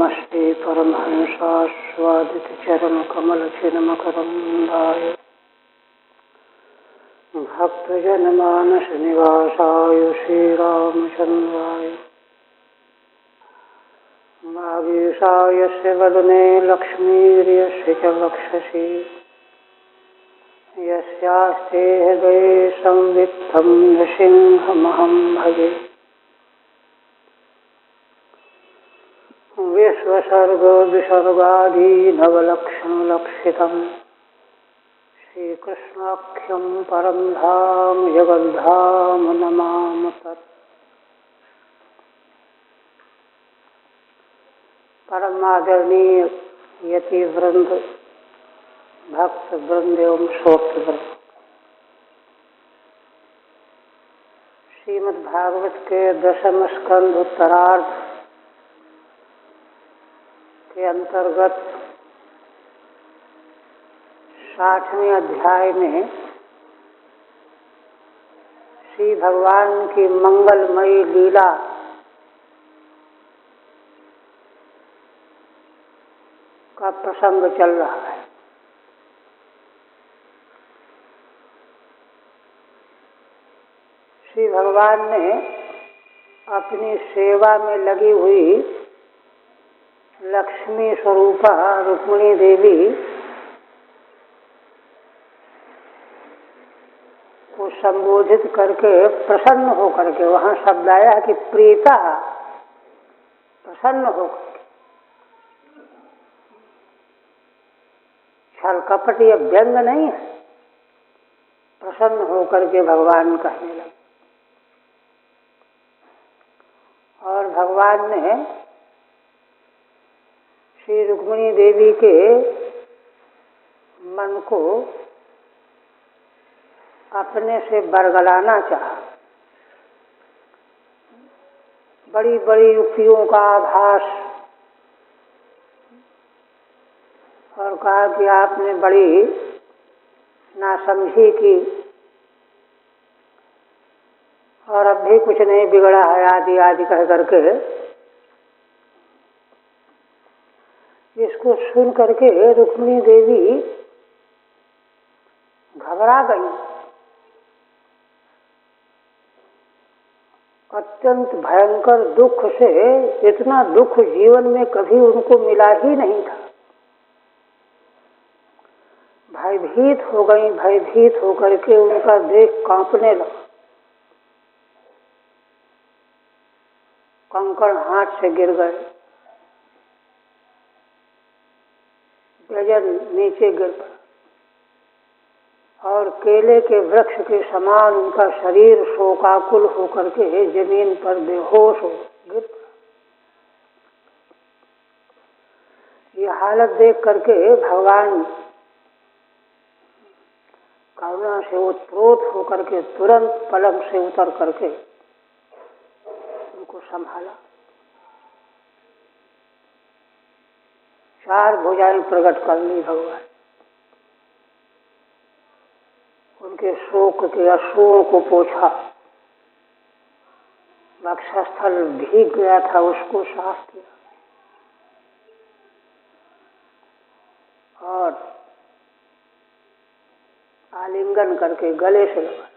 नमस्ते परमहंसास्वादितचरणकमलचिन्मकरन्दाय भक्तजनमानसनिवासाय श्रीरामचन्द्राय वागीशायस्य वदने लक्ष्मीर्यस्य च वक्षसि यस्यास्ते हृदये संवित्तं नृसिंहमहं भजे। विश्वसर्ग विसर्गादि नवलक्षणलक्षितं श्रीकृष्णाख्यं परं धाम जगद्धाम नमामि तत्। परमादरणीय यति वृंद, भक्त वृंद एवं श्रोत्र वृंद, श्रीमद् भागवत के दशम स्कंध उत्तरार्ध के अंतर्गत 60वें अध्याय में श्री भगवान की मंगलमयी लीला का प्रसंग चल रहा है। श्री भगवान ने अपनी सेवा में लगी हुई लक्ष्मी स्वरूपा रुक्मिणी देवी को संबोधित करके प्रसन्न होकर के, वहाँ शब्द आया कि प्रीता, प्रसन्न होकर, छल कपट ये व्यंग नहीं है, प्रसन्न होकर के भगवान कहने लगे। और भगवान ने श्री रुक्मिणी देवी के मन को अपने से बरगलाना चाहा। बड़ी बड़ी युक्तियों का आभास और कहा कि आपने बड़ी नासमझी की और अब भी कुछ नहीं बिगड़ा है आदि आदि कह करके इसको सुन करके रुक्मिणी देवी घबरा गई। अत्यंत भयंकर दुख से, इतना दुख जीवन में कभी उनको मिला ही नहीं था। भयभीत हो गई, भयभीत होकर के उनका देह कांपने लगा, कंकड़ हाथ से गिर गए, गजन नीचे गिर पड़ा और केले के वृक्ष के समान उनका शरीर शोकाकुल होकर के जमीन पर बेहोश हो गिर पड़ा। ये हालत देख करके भगवान करुणा से उत्प्रोत होकर के तुरंत पलंग से उतर करके उनको संभाला। 4 भुजाएं प्रकट कर ली भगवान, उनके शोक के अश्रुओं को पोंछा, वक्षस्थल भीग गया था उसको साफ किया और आलिंगन करके गले से लगा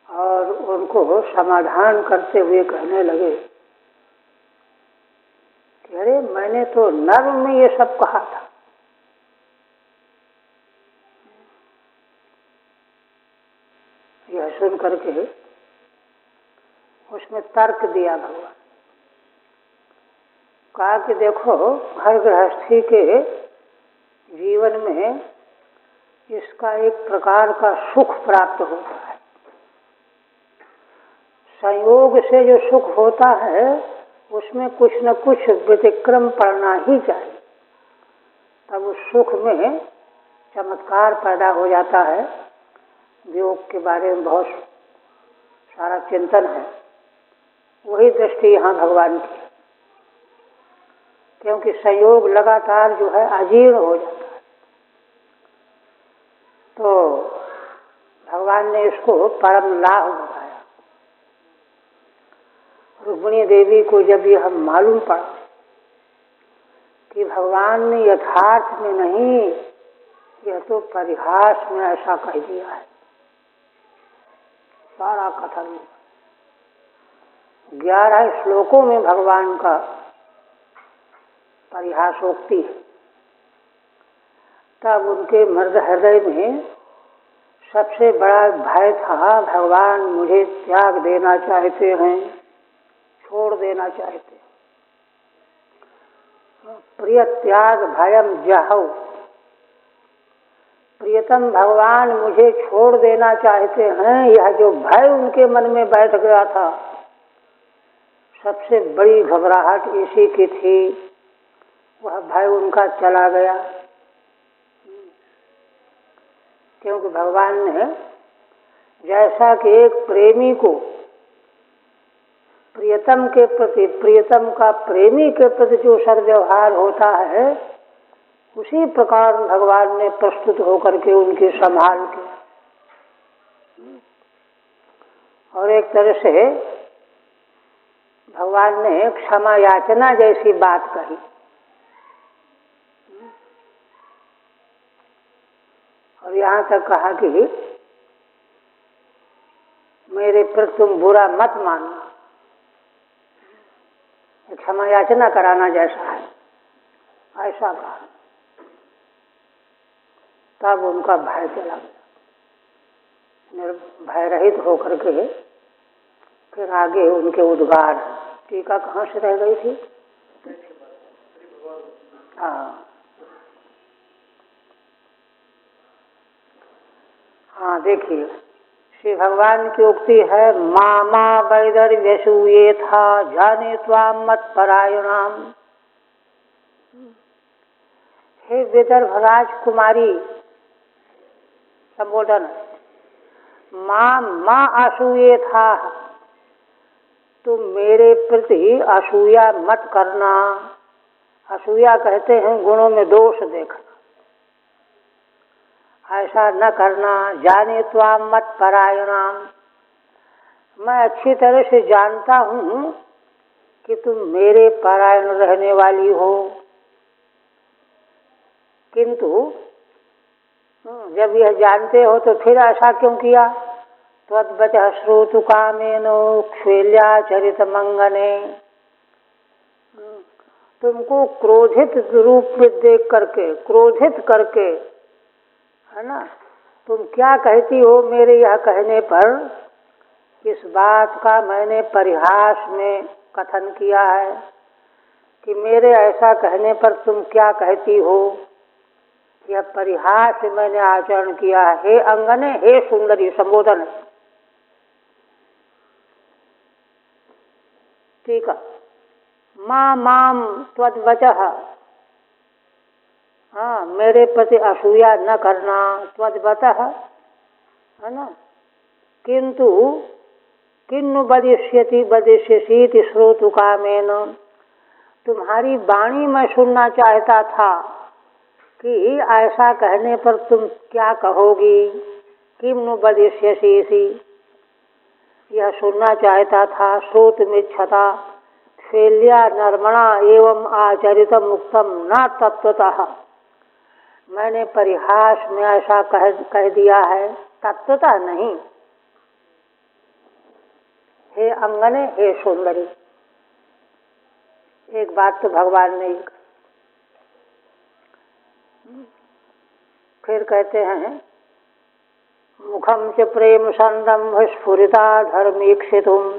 और उनको समाधान करते हुए कहने लगे कि अरे मैंने तो नर्म में ये सब कहा था। यह सुन करके उसमें तर्क दिया भगवान, कहा कि देखो, हर गृहस्थी के जीवन में इसका एक प्रकार का सुख प्राप्त होता है। संयोग से जो सुख होता है उसमें कुछ न कुछ व्यतिक्रम पड़ना ही चाहिए, तब उस सुख में चमत्कार पैदा हो जाता है। योग के बारे में बहुत सारा चिंतन है, वही दृष्टि यहाँ भगवान की, क्योंकि संयोग लगातार जो है अजीर्ण हो जाता है। तो भगवान ने इसको परम लाभ बताया। रुक्मिणी देवी को जब यह मालूम पड़ा कि भगवान ने यथार्थ में नहीं, यह तो परिहास में ऐसा कह दिया है, सारा कथन 11 श्लोकों में भगवान का परिहासोक्ति है। तब उनके मर्द हृदय में सबसे बड़ा भय था, भगवान मुझे त्याग देना चाहते हैं, छोड़ देना चाहते हैं। प्रिय त्याग भयम जहौ, प्रियतम भगवान मुझे छोड़ देना चाहते हैं, यह जो भय उनके मन में बैठ गया था, सबसे बड़ी घबराहट इसी की थी। वह भय उनका चला गया, क्योंकि भगवान ने जैसा कि एक प्रेमी को प्रियतम के प्रति, प्रियतम का प्रेमी के प्रति जो सद्व्यवहार होता है, उसी प्रकार भगवान ने प्रस्तुत होकर के उनकी संभाल के और एक तरह से भगवान ने क्षमा याचना जैसी बात कही। और यहाँ तक कहा कि मेरे पर तुम बुरा मत मानना, क्षमा याचना कराना जैसा है, ऐसा कहा। तब उनका भय चला गया, भय रहित होकर के फिर आगे उनके उद्गार। टीका कहाँ से रह गई थी? हाँ देखिए, श्री भगवान की उक्ति है, मामा वैदर व्यसूये था जाने त्वाम मत परायणाम। हे विदर्भ राजकुमारी, संबोधन, माँ असूये था, तुम मेरे प्रति असूया मत करना। असूया कहते हैं गुणों में दोष देखना, ऐसा न करना। जाने त्वाम मत परायणाम, मैं अच्छी तरह से जानता हूँ कि तुम मेरे परायण रहने वाली हो, किंतु जब यह जानते हो तो फिर ऐसा क्यों किया? त्वद्वचः श्रोतु कामेनो क्षैल्या चरित मंगने, तुमको क्रोधित रूप में देख करके, क्रोधित करके, है ना, तुम क्या कहती हो मेरे यह कहने पर? इस बात का मैंने परिहास में कथन किया है कि मेरे ऐसा कहने पर तुम क्या कहती हो, यह परिहास मैंने आचरण किया है। हे अंगने, हे सुंदरी, संबोधन। ठीक है, माम त्वद्वचः, हाँ, मेरे प्रति असूया न करना, त्वद्वचः, है ना, किंतु किन्नु वदिष्यसि श्रोतु कामेन, तुम्हारी वाणी मैं सुनना चाहता था कि ऐसा कहने पर तुम क्या कहोगी। किन्नु वदिष्यसि, यह सुनना चाहता था। श्रोतुमिच्छता शैल्या नर्मणा एवं आचरितम मुक्तम न तत्वतः, मैंने परिहास में ऐसा कह दिया है, तत्वतः नहीं। हे अंगने, हे सुंदरी, एक बात तो भगवान ने। फिर कहते हैं, मुखम च प्रेम संदम्भ स्फुरिता धर्मीक्षितुम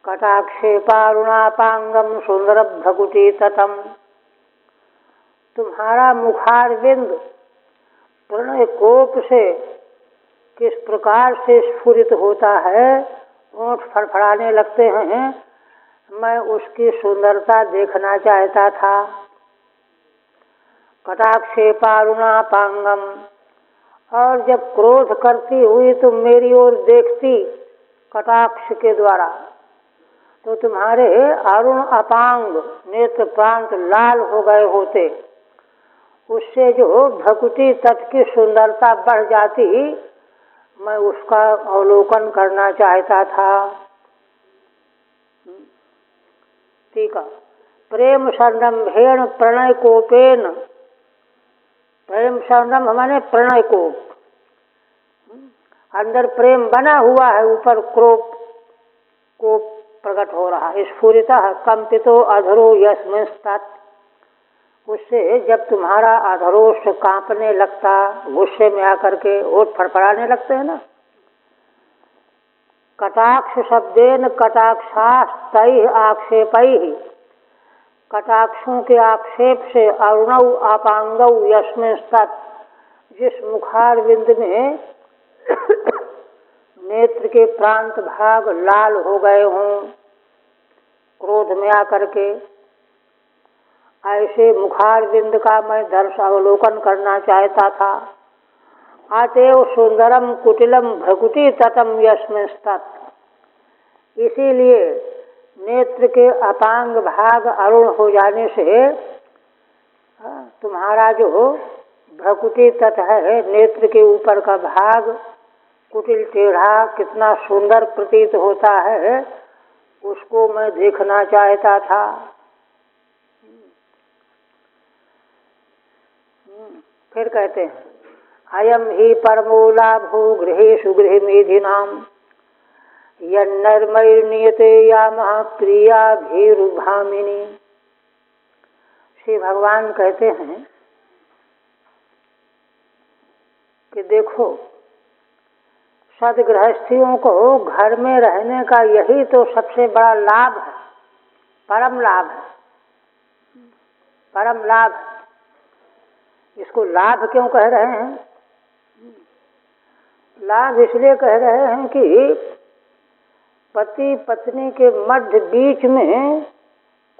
कटाक्षे पारुणापांगम सुंदर भ्रकुटी ततम, तुम्हारा मुखारविंद प्रणय कोप से किस प्रकार से स्फुरित होता है, ओंठ फड़फड़ाने लगते हैं, मैं उसकी सुंदरता देखना चाहता था। कटाक्षे पारुणापांगम, और जब क्रोध करती हुई तुम मेरी ओर देखती कटाक्ष के द्वारा, तो तुम्हारे अरुण अपांग नेत्र प्रांत लाल हो गए होते, उससे जो भ्रकुटी तट की सुंदरता बढ़ जाती, मैं उसका अवलोकन करना चाहता था। ठीक है। प्रेम संरंभेण प्रणय कोपेन, प्रेम संरंभ माने प्रणय कोप, अंदर प्रेम बना हुआ है, ऊपर क्रोप कोप प्रकट हो रहा है। स्फुरितः कंपितो अधरो यस्मिंस्तत्, उससे जब तुम्हारा अधरोष्ठ कांपने लगता, गुस्से में आकर के ओठ फड़फड़ाने लगते हैं ना। कटाक्ष शब्देन कटाक्षास्तैः आक्षेपैः, कटाक्षों के आक्षेप से अरुणौ आपांगौ यस्मिंस्तत्, जिस मुखारविंद में नेत्र के प्रांत भाग लाल हो गए हों क्रोध में आकर के, ऐसे मुखारविंद का मैं दर्श अवलोकन करना चाहता था। अतएव सुंदरम कुटिलम भ्रकुटी तटम यस्मिंस्तत्, इसीलिए नेत्र के अपांग भाग अरुण हो जाने से तुम्हारा जो भ्रकुटी तट है, नेत्र के ऊपर का भाग कुटिल टेढ़ा कितना सुंदर प्रतीत होता है, उसको मैं देखना चाहता था। फिर कहते हैं अयम ही परमो लाभो गृहेषु गृहमेधिनाम यन्नर्मैर्नियते यामः प्रियाभिरुभामिनी। श्री भगवान कहते हैं कि देखो, सदगृहस्थियों को घर में रहने का यही तो सबसे बड़ा लाभ है, परम लाभ है, परम लाभ। इसको लाभ क्यों कह रहे हैं? लाभ इसलिए कह रहे हैं कि पति पत्नी के मध्य बीच में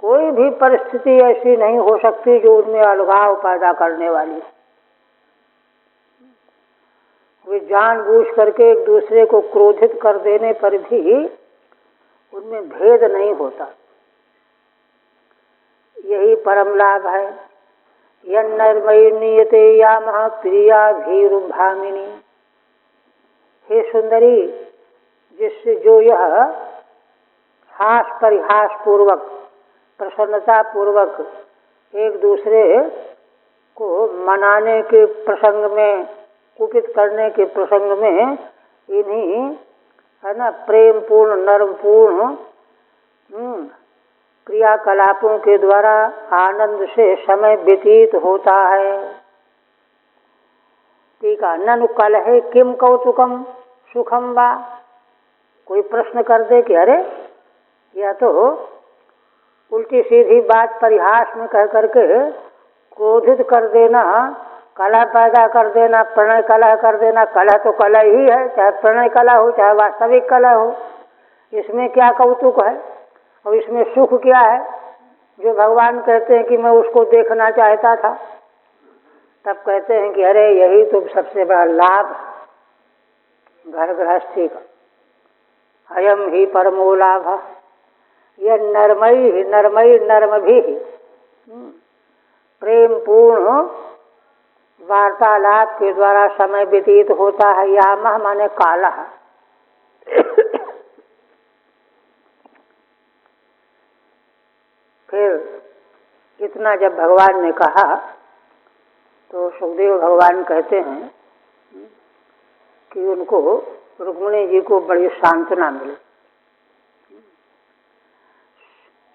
कोई भी परिस्थिति ऐसी नहीं हो सकती जो उनमें अलगाव पैदा करने वाली। वे जानबूझ करके एक दूसरे को क्रोधित कर देने पर भी उनमें भेद नहीं होता। यही परम लाभ है। यन्नर्मैर्नियते यामः प्रियाभिरुभामिनी। हे सुंदरी, जिससे जो यह हास परिहास पूर्वक, प्रसन्नता पूर्वक एक दूसरे को मनाने के प्रसंग में, कुपित करने के प्रसंग में इन्हीं है ना प्रेम पूर्ण नर्म पूर्ण क्रियाकलापों के द्वारा आनंद से समय व्यतीत होता है। ठीक है। ननु कलहे किम कौतुकम सुखम वा। कोई प्रश्न कर दे कि अरे यह तो उल्टी सीधी बात परिहास में कह करके क्रोधित कर देना, कलह पैदा कर देना, प्रणय कलह कर देना। कलह तो कलह ही है, चाहे प्रणय कलह हो चाहे वास्तविक कलह हो। इसमें क्या कौतुक है और इसमें सुख क्या है जो भगवान कहते हैं कि मैं उसको देखना चाहता था? तब कहते हैं कि अरे यही तो सबसे बड़ा लाभ घर गृहस्थी का। अयम ही परमो लाभ। यह नर्मई नर्मई नर्म भी प्रेम पूर्ण वार्तालाप के द्वारा समय व्यतीत होता है। यामः माने काला। फिर इतना जब भगवान ने कहा तो सुखदेव भगवान कहते हैं कि उनको रुक्मिणी जी को बड़ी सांत्वना मिली।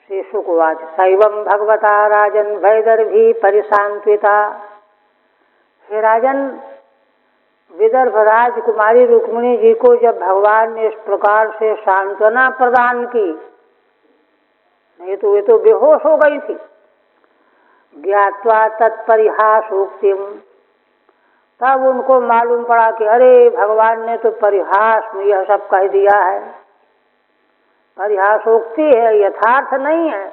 श्री शुकवाच शैवम भगवता राजन वैदर्भी परिशांत्विता। हे राजन, विदर्भ राजकुमारी रुक्मिणी जी को जब भगवान ने इस प्रकार से सांत्वना प्रदान की, नहीं तो वे तो बेहोश हो गई थी। ज्ञात्वा तत्परिहासोक्तिम, तब उनको मालूम पड़ा कि अरे भगवान ने तो परिहास में यह सब कह दिया है। परिहासोक्ति है, यथार्थ नहीं है।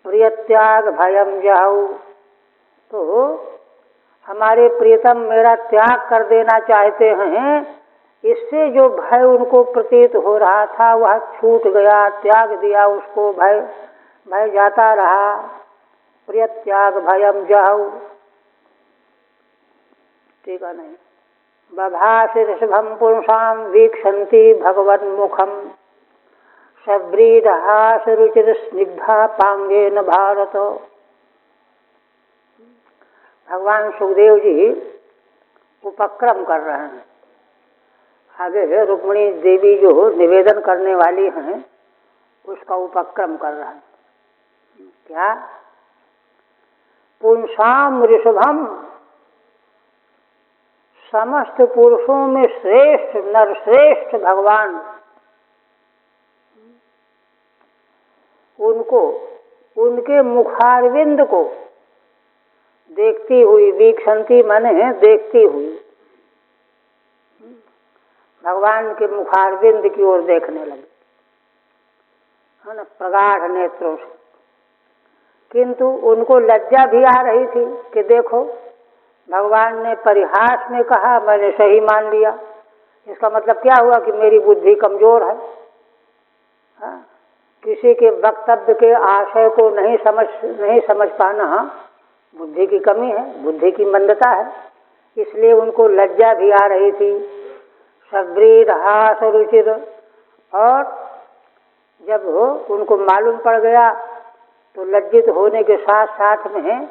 प्रियत्याग भयम जहु, तो हमारे प्रियतम मेरा त्याग कर देना चाहते हैं, इससे जो भय उनको प्रतीत हो रहा था वह छूट गया, त्याग दिया उसको। भय जाता रहा। प्रियत्याग भयम जहु। ठीक है नहीं। बभाषि ऋषभम पुरुषाम वीक्षन्ति भगवन्मुखम सव्रीडहास रुचिर स्निग्धा पांगेन भारत। भगवान सुखदेव जी उपक्रम कर रहे हैं। आगे रुक्मिणी देवी जो निवेदन करने वाली हैं उसका उपक्रम कर रहा है। क्या? पुंसाम ऋषभम, समस्त पुरुषों में श्रेष्ठ नरश्रेष्ठ भगवान, उनको उनके मुखारविंद को देखती हुई, वीक्षंती माने देखती हुई, भगवान के मुखारविंद की ओर देखने लगी, है ना, प्रगाढ़ नेत्रों से। किंतु उनको लज्जा भी आ रही थी कि देखो भगवान ने परिहास में कहा, मैंने सही मान लिया। इसका मतलब क्या हुआ कि मेरी बुद्धि कमजोर है। हाँ? किसी के वक्तव्य के आशय को नहीं समझ पाना बुद्धि की कमी है, बुद्धि की मंदता है। इसलिए उनको लज्जा भी आ रही थी। सव्रीड हास रुचिर, और जब उनको मालूम पड़ गया तो लज्जित होने के साथ साथ में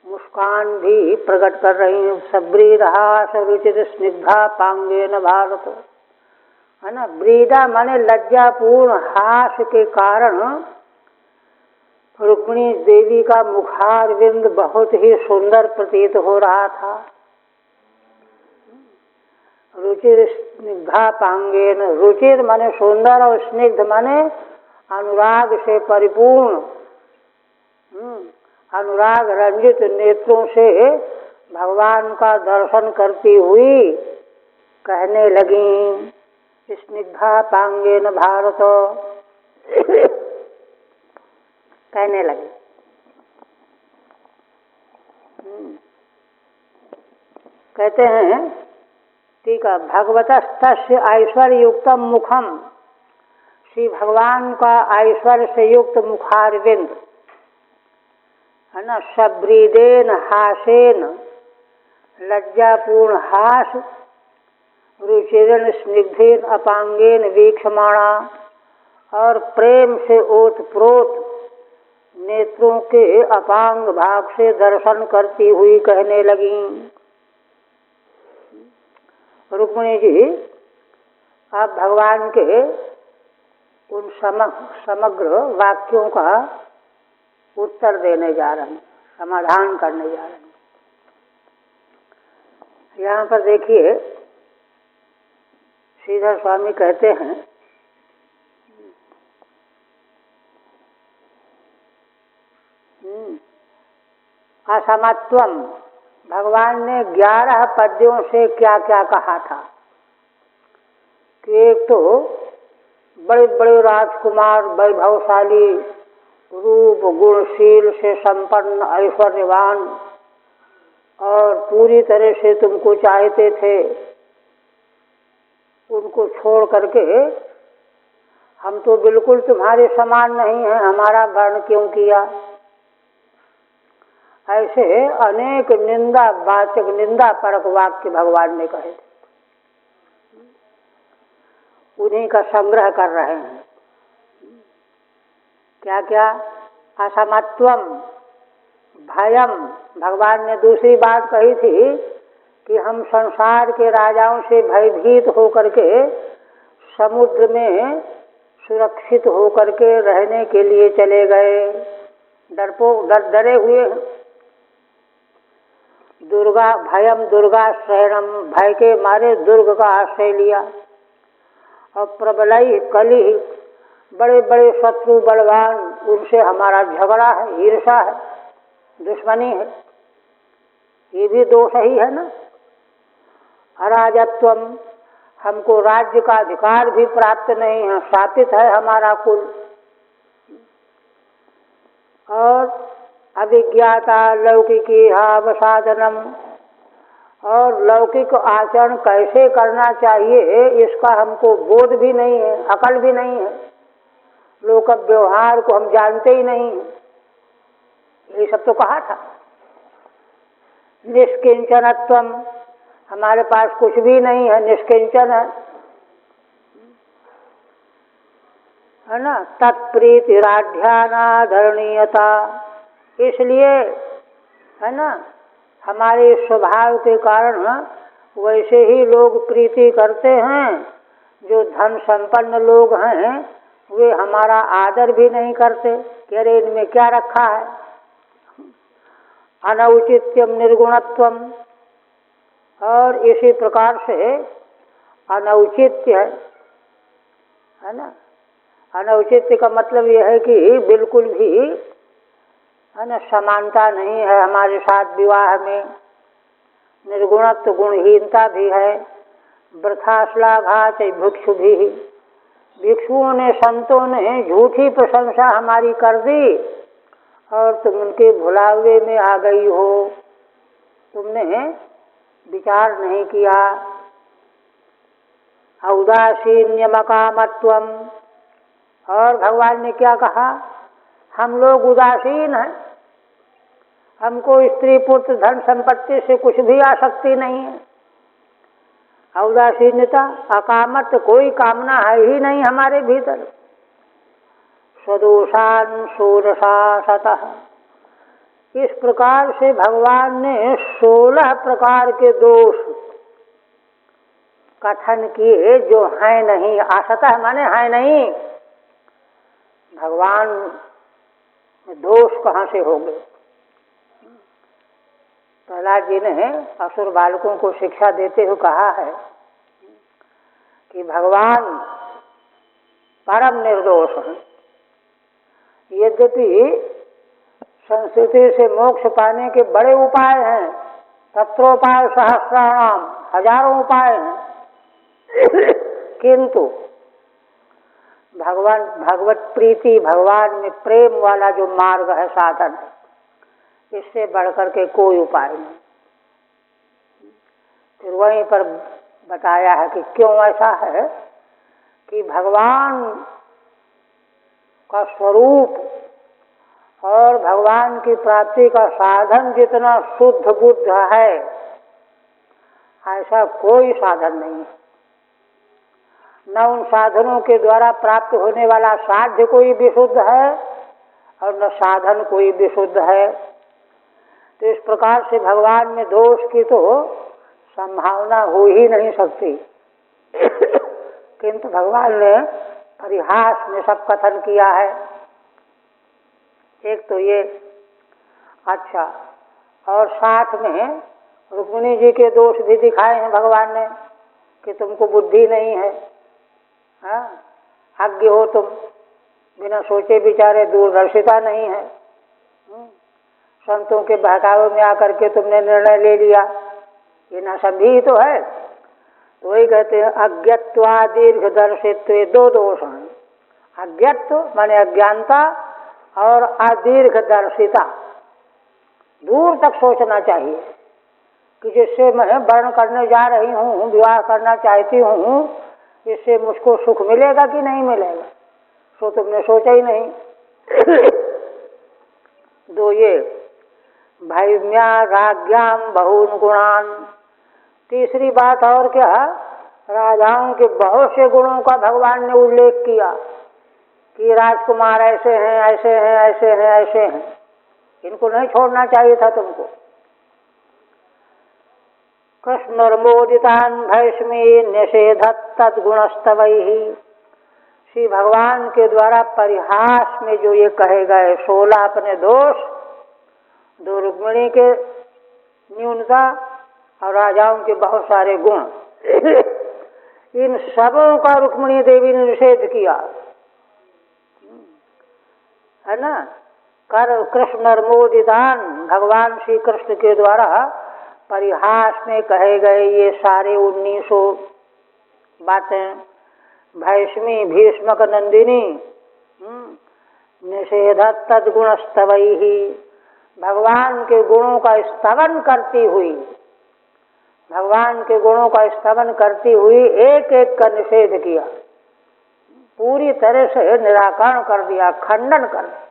मुस्कान भी प्रकट कर रही हैं। सव्रीड हास रुचिर स्निग्धा पांगेन भारत, है ना। व्रीडा माने लज्जापूर्ण हास के कारण रुक्मिणी देवी का मुखारविंद बहुत ही सुंदर प्रतीत हो रहा था। रुचिर स्निग्धा पांगेन, रुचिर माने सुंदर और स्निग्ध माने अनुराग से परिपूर्ण, अनुराग रंजित नेत्रों से भगवान का दर्शन करती हुई कहने लगी, स्निग्धा पांगेन भारत, कहने लगी। कहते हैं ठीक है, भगवतस्तस्य ऐश्वर्य युक्तम मुखम, श्री भगवान का ऐश्वर्य से युक्त मुखारविंद, है ना, सव्रीडेन हासेन, लज्जापूर्ण हास, रुचिरन स्निग्धेन अपांगेन वीक्षमाणा, और प्रेम से ओतप्रोत नेत्रों के अपांग भाग से दर्शन करती हुई कहने लगी। रुक्मिणी जी आप भगवान के उन समग्र वाक्यों का उत्तर देने जा रहे हैं, समाधान करने जा रहे हैं। यहाँ पर देखिए श्रीधर स्वामी कहते हैं, असमत्वम, भगवान ने 11 पद्यों से क्या क्या कहा था कि एक तो बड़े बड़े राजकुमार, वैभवशाली, रूप गुणशील से संपन्न, ऐश्वर्यवान, और पूरी तरह से तुमको चाहते थे, उनको छोड़ करके हम तो बिल्कुल तुम्हारे समान नहीं हैं, हमारा वर्ण क्यों किया। ऐसे अनेक निंदा वाचक, निंदा परक वाक्य भगवान ने कहे थे, उन्हीं का संग्रह कर रहे हैं। क्या क्या? असमत्वम, भयम, भगवान ने दूसरी बात कही थी कि हम संसार के राजाओं से भयभीत होकर के समुद्र में सुरक्षित होकर के रहने के लिए चले गए, डरे हुए। दुर्गा भयम दुर्गा शरणम, भय के मारे दुर्ग का आश्रय लिया। और प्रबलई कली, बड़े बड़े शत्रु बलवान, उनसे हमारा झगड़ा है, ईर्षा है, दुश्मनी है, ये भी दोष ही है ना। अराजत्वम, हमको राज्य का अधिकार भी प्राप्त नहीं है, शापित है हमारा कुल। और अभिज्ञाता लौकिकी अवसाधनम, और लौकिक आचरण कैसे करना चाहिए इसका हमको बोध भी नहीं है, अकल भी नहीं है, लोक व्यवहार को हम जानते ही नहीं, ये सब तो कहा था। निष्किंचनत्वम, हमारे पास कुछ भी नहीं है, निष्किंचन है है ना, तत्प्रीतिराध्यानाधरणीयता। इसलिए है ना, हमारे स्वभाव के कारण वैसे ही लोग प्रीति करते हैं। जो धन संपन्न लोग हैं वे हमारा आदर भी नहीं करते कि अरे इनमें क्या रखा है। अनौचित्यम निर्गुणत्वम, और इसी प्रकार से अनौचित्य है ना, अनौचित्य का मतलब यह है कि बिल्कुल भी है ना समानता नहीं है हमारे साथ विवाह में। निर्गुणत्व गुणहीनता भी है। वृथाश्लाघात भिक्षु भी, भिक्षुओं ने संतों ने झूठी प्रशंसा हमारी कर दी और तुम उनके भुलावे में आ गई हो। तुमने विचार नहीं किया। औदासीन्यमकामत्वम, और भगवान ने क्या कहा, हम लोग उदासीन हैं, हमको स्त्री पुत्र धन संपत्ति से कुछ भी आसक्ति नहीं है। औदासीन्यता, अकामत, कोई कामना है ही नहीं हमारे भीतर। स्वदोषान षोडशा सतः, इस प्रकार से भगवान ने 16 प्रकार के दोष कथन किए जो हैं नहीं। असतः माने हैं नहीं। भगवान में दोष कहाँ से हो गए। प्रहलाद जी ने असुर बालकों को शिक्षा देते हुए कहा है कि भगवान परम निर्दोष हैं। यद्यपि संस्कृति से मोक्ष पाने के बड़े उपाय हैं, तत्रोपाय सहस्राणाम, हजारों उपाय हैं, किंतु भगवान भगवत प्रीति, भगवान में प्रेम वाला जो मार्ग है, साधन है, इससे बढ़कर के कोई उपाय नहीं। फिर वहीं पर बताया है कि क्यों ऐसा है कि भगवान का स्वरूप और भगवान की प्राप्ति का साधन जितना शुद्ध बुद्ध है ऐसा कोई साधन नहीं है। न उन साधनों के द्वारा प्राप्त होने वाला साध्य कोई विशुद्ध है और न साधन कोई विशुद्ध है। तो इस प्रकार से भगवान में दोष की तो संभावना हो ही नहीं सकती। किंतु भगवान ने परिहास में सब कथन किया है। एक तो ये, अच्छा, और साथ में रुक्मिणी जी के दोष भी दिखाए हैं भगवान ने कि तुमको बुद्धि नहीं है, अज्ञ हो तुम, बिना सोचे विचारे दूरदर्शिता नहीं है, संतों के बहकावे में आकर के तुमने निर्णय ले लिया, ये ना सभी तो है। तो वही कहते हैं अज्ञत्वा दीर्घदर्शित्व, दो दोष हैं। अज्ञत्व माने अज्ञानता और अदीर्घदर्शिता, दूर तक सोचना चाहिए कि जिससे मैं वर्ण करने जा रही हूँ, विवाह करना चाहती हूँ, इससे मुझको सुख मिलेगा कि नहीं मिलेगा, सो तुमने सोचा ही नहीं। दो ये भैम्या राज्ञाम बहुन गुणान, तीसरी बात और क्या, राजाओं के बहुत से गुणों का भगवान ने उल्लेख किया कि राजकुमार ऐसे हैं, ऐसे हैं, ऐसे हैं, ऐसे हैं, इनको नहीं छोड़ना चाहिए था तुमको। कृष्णोर्मोदितान भैष्मी निषेधत तद्गुणस्तवैहि, श्री भगवान के द्वारा परिहास में जो ये कहे गए 16 अपने दोष, दो रुक्मिणी के न्यूनता और राजाओं के बहुत सारे गुण, इन सबों का रुक्मिणी देवी ने निषेध किया है ना। कृष्णोर्मोदितान, भगवान श्री कृष्ण के द्वारा परिहास में कहे गए ये सारे 1900 बातें, भैष्मी भीष्मक नंदिनी निषेधत तद्गुणस्तवैहि, भगवान के गुणों का स्तवन करती हुई, भगवान के गुणों का स्तवन करती हुई एक एक का निषेध किया, पूरी तरह से निराकरण कर दिया, खंडन कर दिया।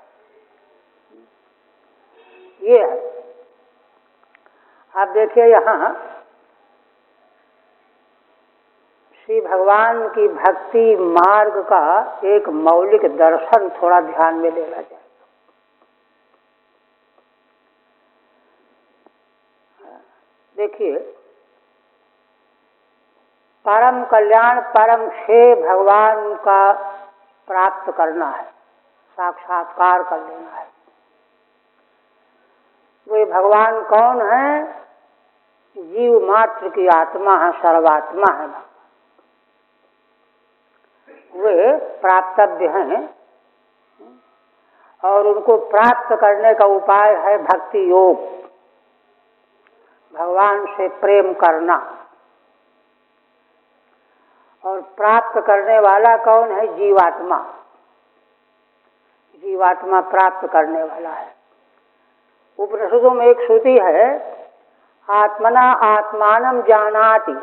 ये है। आप देखिए यहाँ श्री भगवान की भक्ति मार्ग का एक मौलिक दर्शन थोड़ा ध्यान में लेना चाहिए। देखिए, परम कल्याण परम श्रेय भगवान का प्राप्त करना है, साक्षात्कार कर लेना है। वे भगवान कौन है? जीव मात्र की आत्मा है, सर्वात्मा है। वे प्राप्तव्य हैं और उनको प्राप्त करने का उपाय है भक्ति योग, भगवान से प्रेम करना। और प्राप्त करने वाला कौन है? जीवात्मा। जीवात्मा प्राप्त करने वाला है। उपनिषदों में एक श्रुति है, आत्मना आत्मानं जानाति।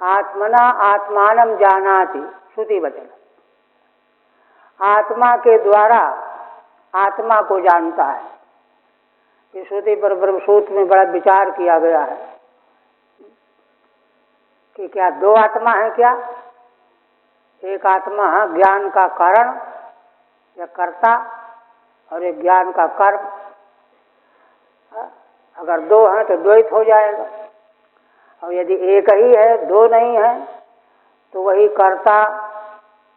आत्मना आत्मानं जानाति, श्रुति वचन। आत्मा के द्वारा आत्मा को जानता है। इस श्रुति पर ब्रह्मसूत्र में बड़ा विचार किया गया है कि क्या दो आत्मा है क्या? एक आत्मा ज्ञान का कारण या कर्ता और एक ज्ञान का कर्म। अगर दो हैं तो द्वैत हो जाएगा, और यदि एक ही है, दो नहीं है, तो वही कर्ता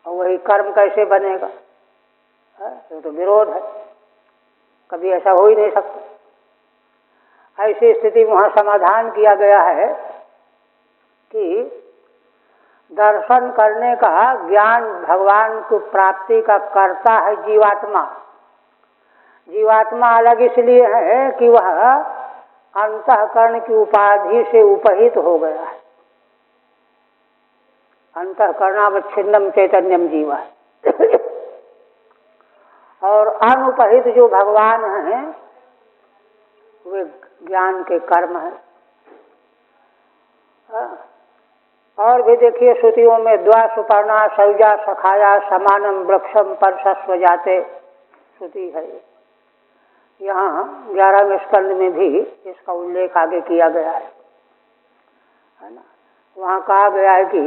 और वही कर्म कैसे बनेगा? तो विरोध है, कभी ऐसा हो ही नहीं सकता। ऐसी स्थिति में वहाँ समाधान किया गया है कि दर्शन करने का ज्ञान भगवान को प्राप्ति का कर्ता है जीवात्मा। जीवात्मा अलग इसलिए है कि वह अंतःकरण की उपाधि से उपहित हो गया है। अंतःकरणावच्छिन्नम चैतन्यम जीवा। और अनुपहित जो भगवान हैं वे ज्ञान के कर्म हैं। और भी देखिए, श्रुतियों में द्वा सुपर्णा सौजा सखाया समानम वृक्षम परसस्व जाते श्रुति है। यहाँ 11वें स्कंद में भी इसका उल्लेख आगे किया गया है ना। वहाँ कहा गया है कि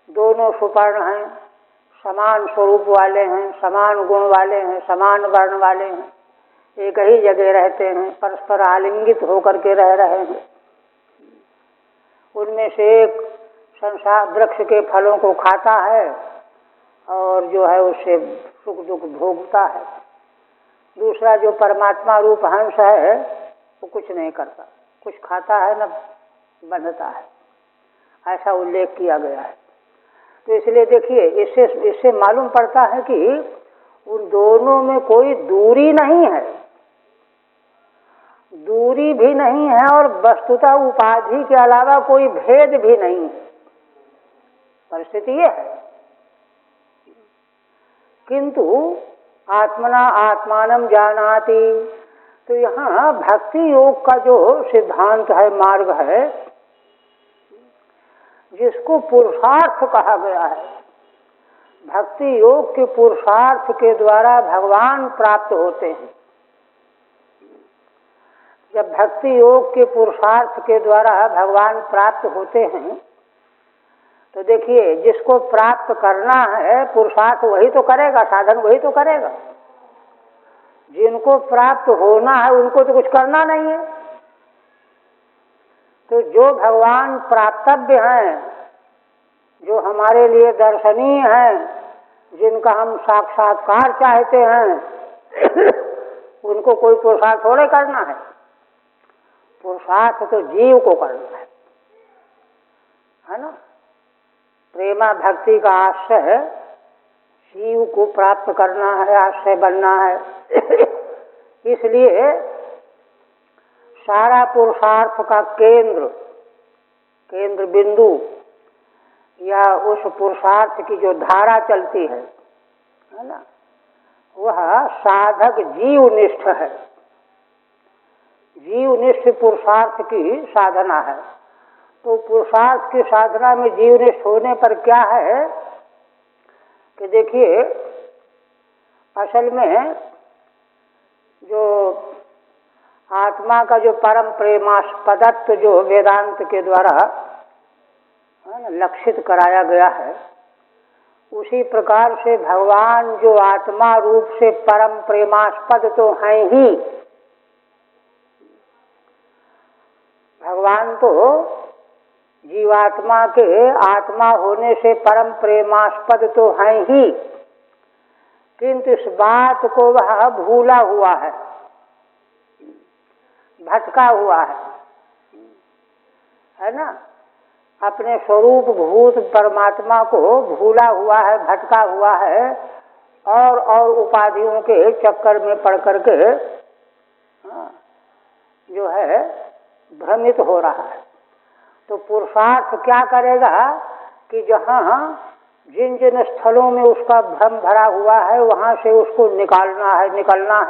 दोनों सुपर्ण हैं, समान स्वरूप वाले हैं, समान गुण वाले हैं, समान वर्ण वाले हैं, एक ही जगह रहते हैं, परस्पर आलिंगित होकर के रह रहे हैं। उनमें से एक संसार वृक्ष के फलों को खाता है और जो है उससे सुख दुख भोगता है। दूसरा जो परमात्मा रूप हंस है वो कुछ नहीं करता, कुछ खाता है न बंधता है, ऐसा उल्लेख किया गया है। तो इसलिए देखिए, इससे मालूम पड़ता है कि उन दोनों में कोई दूरी नहीं है, दूरी भी नहीं है, और वस्तुतः उपाधि के अलावा कोई भेद भी नहीं है। परिस्थिति ये है। किंतु आत्मना आत्मानं जानाति, तो यहाँ भक्ति योग का जो सिद्धांत है, मार्ग है, जिसको पुरुषार्थ कहा गया है, भक्ति योग के पुरुषार्थ के द्वारा भगवान प्राप्त होते हैं। जब भक्ति योग के पुरुषार्थ के द्वारा भगवान प्राप्त होते हैं तो देखिए, जिसको प्राप्त करना है पुरुषार्थ वही तो करेगा, साधन वही तो करेगा। जिनको प्राप्त होना है उनको तो कुछ करना नहीं है। तो जो भगवान प्राप्तव्य हैं, जो हमारे लिए दर्शनीय हैं, जिनका हम साक्षात्कार चाहते हैं उनको कोई पुरुषार्थ थोड़े करना है। पुरुषार्थ तो जीव को करना है ना। प्रेमा भक्ति का आश्रय जीव को प्राप्त करना है, आश्रय बनना है। इसलिए सारा पुरुषार्थ का केंद्र बिंदु या उस पुरुषार्थ की जो धारा चलती है ना, वह साधक जीवनिष्ठ है। जीवनिष्ठ पुरुषार्थ की साधना है। तो पुरुषार्थ की साधना में जीवनिष्ठ होने पर क्या है कि देखिए, असल में जो आत्मा का जो परम प्रेमास्पदत्व जो वेदांत के द्वारा लक्षित कराया गया है, उसी प्रकार से भगवान जो आत्मा रूप से परम प्रेमास्पद तो हैं ही। भगवान तो जीवात्मा के आत्मा होने से परम प्रेमास्पद तो हैं ही, किंतु इस बात को वह भूला हुआ है, भटका हुआ है ना। अपने स्वरूप भूत परमात्मा को भूला हुआ है, भटका हुआ है, और उपाधियों के चक्कर में पड़ करके जो है भ्रमित हो रहा है। तो पुरुषार्थ क्या करेगा कि जहाँ जिन जिन स्थलों में उसका भ्रम भरा हुआ है वहाँ से उसको निकालना है, निकलना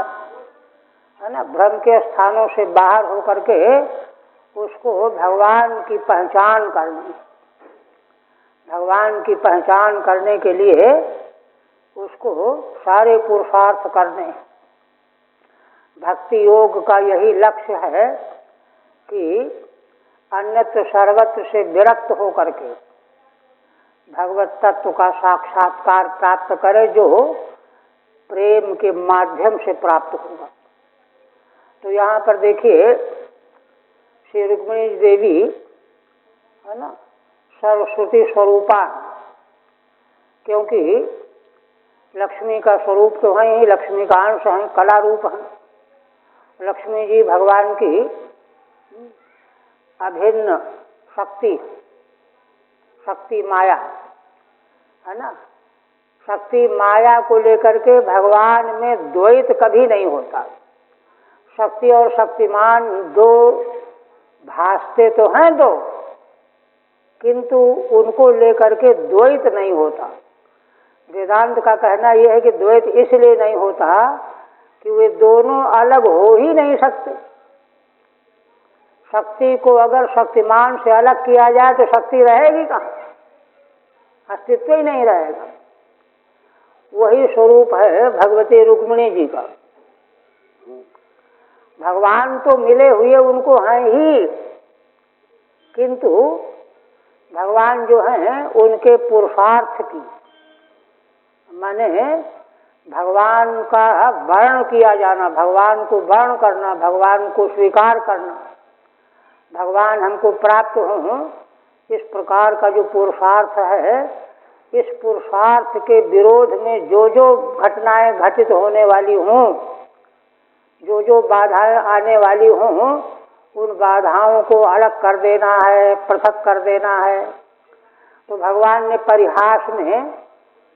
है ना। भ्रम के स्थानों से बाहर होकर के उसको भगवान की पहचान करनी। भगवान की पहचान करने के लिए उसको सारे पुरुषार्थ करने। भक्ति योग का यही लक्ष्य है कि अन्यत्र सर्वत्र से विरक्त हो करके भगवत तत्व का साक्षात्कार प्राप्त करे, जो प्रेम के माध्यम से प्राप्त होगा। तो यहाँ पर देखिए श्री रुक्मिणी देवी है ना सरस्वती स्वरूपा, क्योंकि लक्ष्मी का स्वरूप तो है ही, लक्ष्मी का अंश है, कला रूप है। लक्ष्मी जी भगवान की अभिन्न शक्ति, शक्ति माया है ना। शक्ति माया को लेकर के भगवान में द्वैत कभी नहीं होता। शक्ति और शक्तिमान दो भासते तो हैं दो, किंतु उनको लेकर के द्वैत नहीं होता। वेदांत का कहना यह है कि द्वैत इसलिए नहीं होता कि वे दोनों अलग हो ही नहीं सकते। शक्ति को अगर शक्तिमान से अलग किया जाए तो शक्ति रहेगी कहाँ, अस्तित्व ही नहीं रहेगा। वही स्वरूप है भगवती रुक्मिणी जी का। भगवान तो मिले हुए उनको हैं ही, किंतु भगवान जो हैं उनके पुरुषार्थ की, माने भगवान का वर्ण किया जाना, भगवान को वर्ण करना, भगवान को स्वीकार करना, भगवान हमको प्राप्त हों, इस प्रकार का जो पुरुषार्थ है, इस पुरुषार्थ के विरोध में जो जो घटनाएं घटित होने वाली हों, जो जो बाधाएं आने वाली हों, उन बाधाओं को अलग कर देना है, पृथक कर देना है। तो भगवान ने परिहास में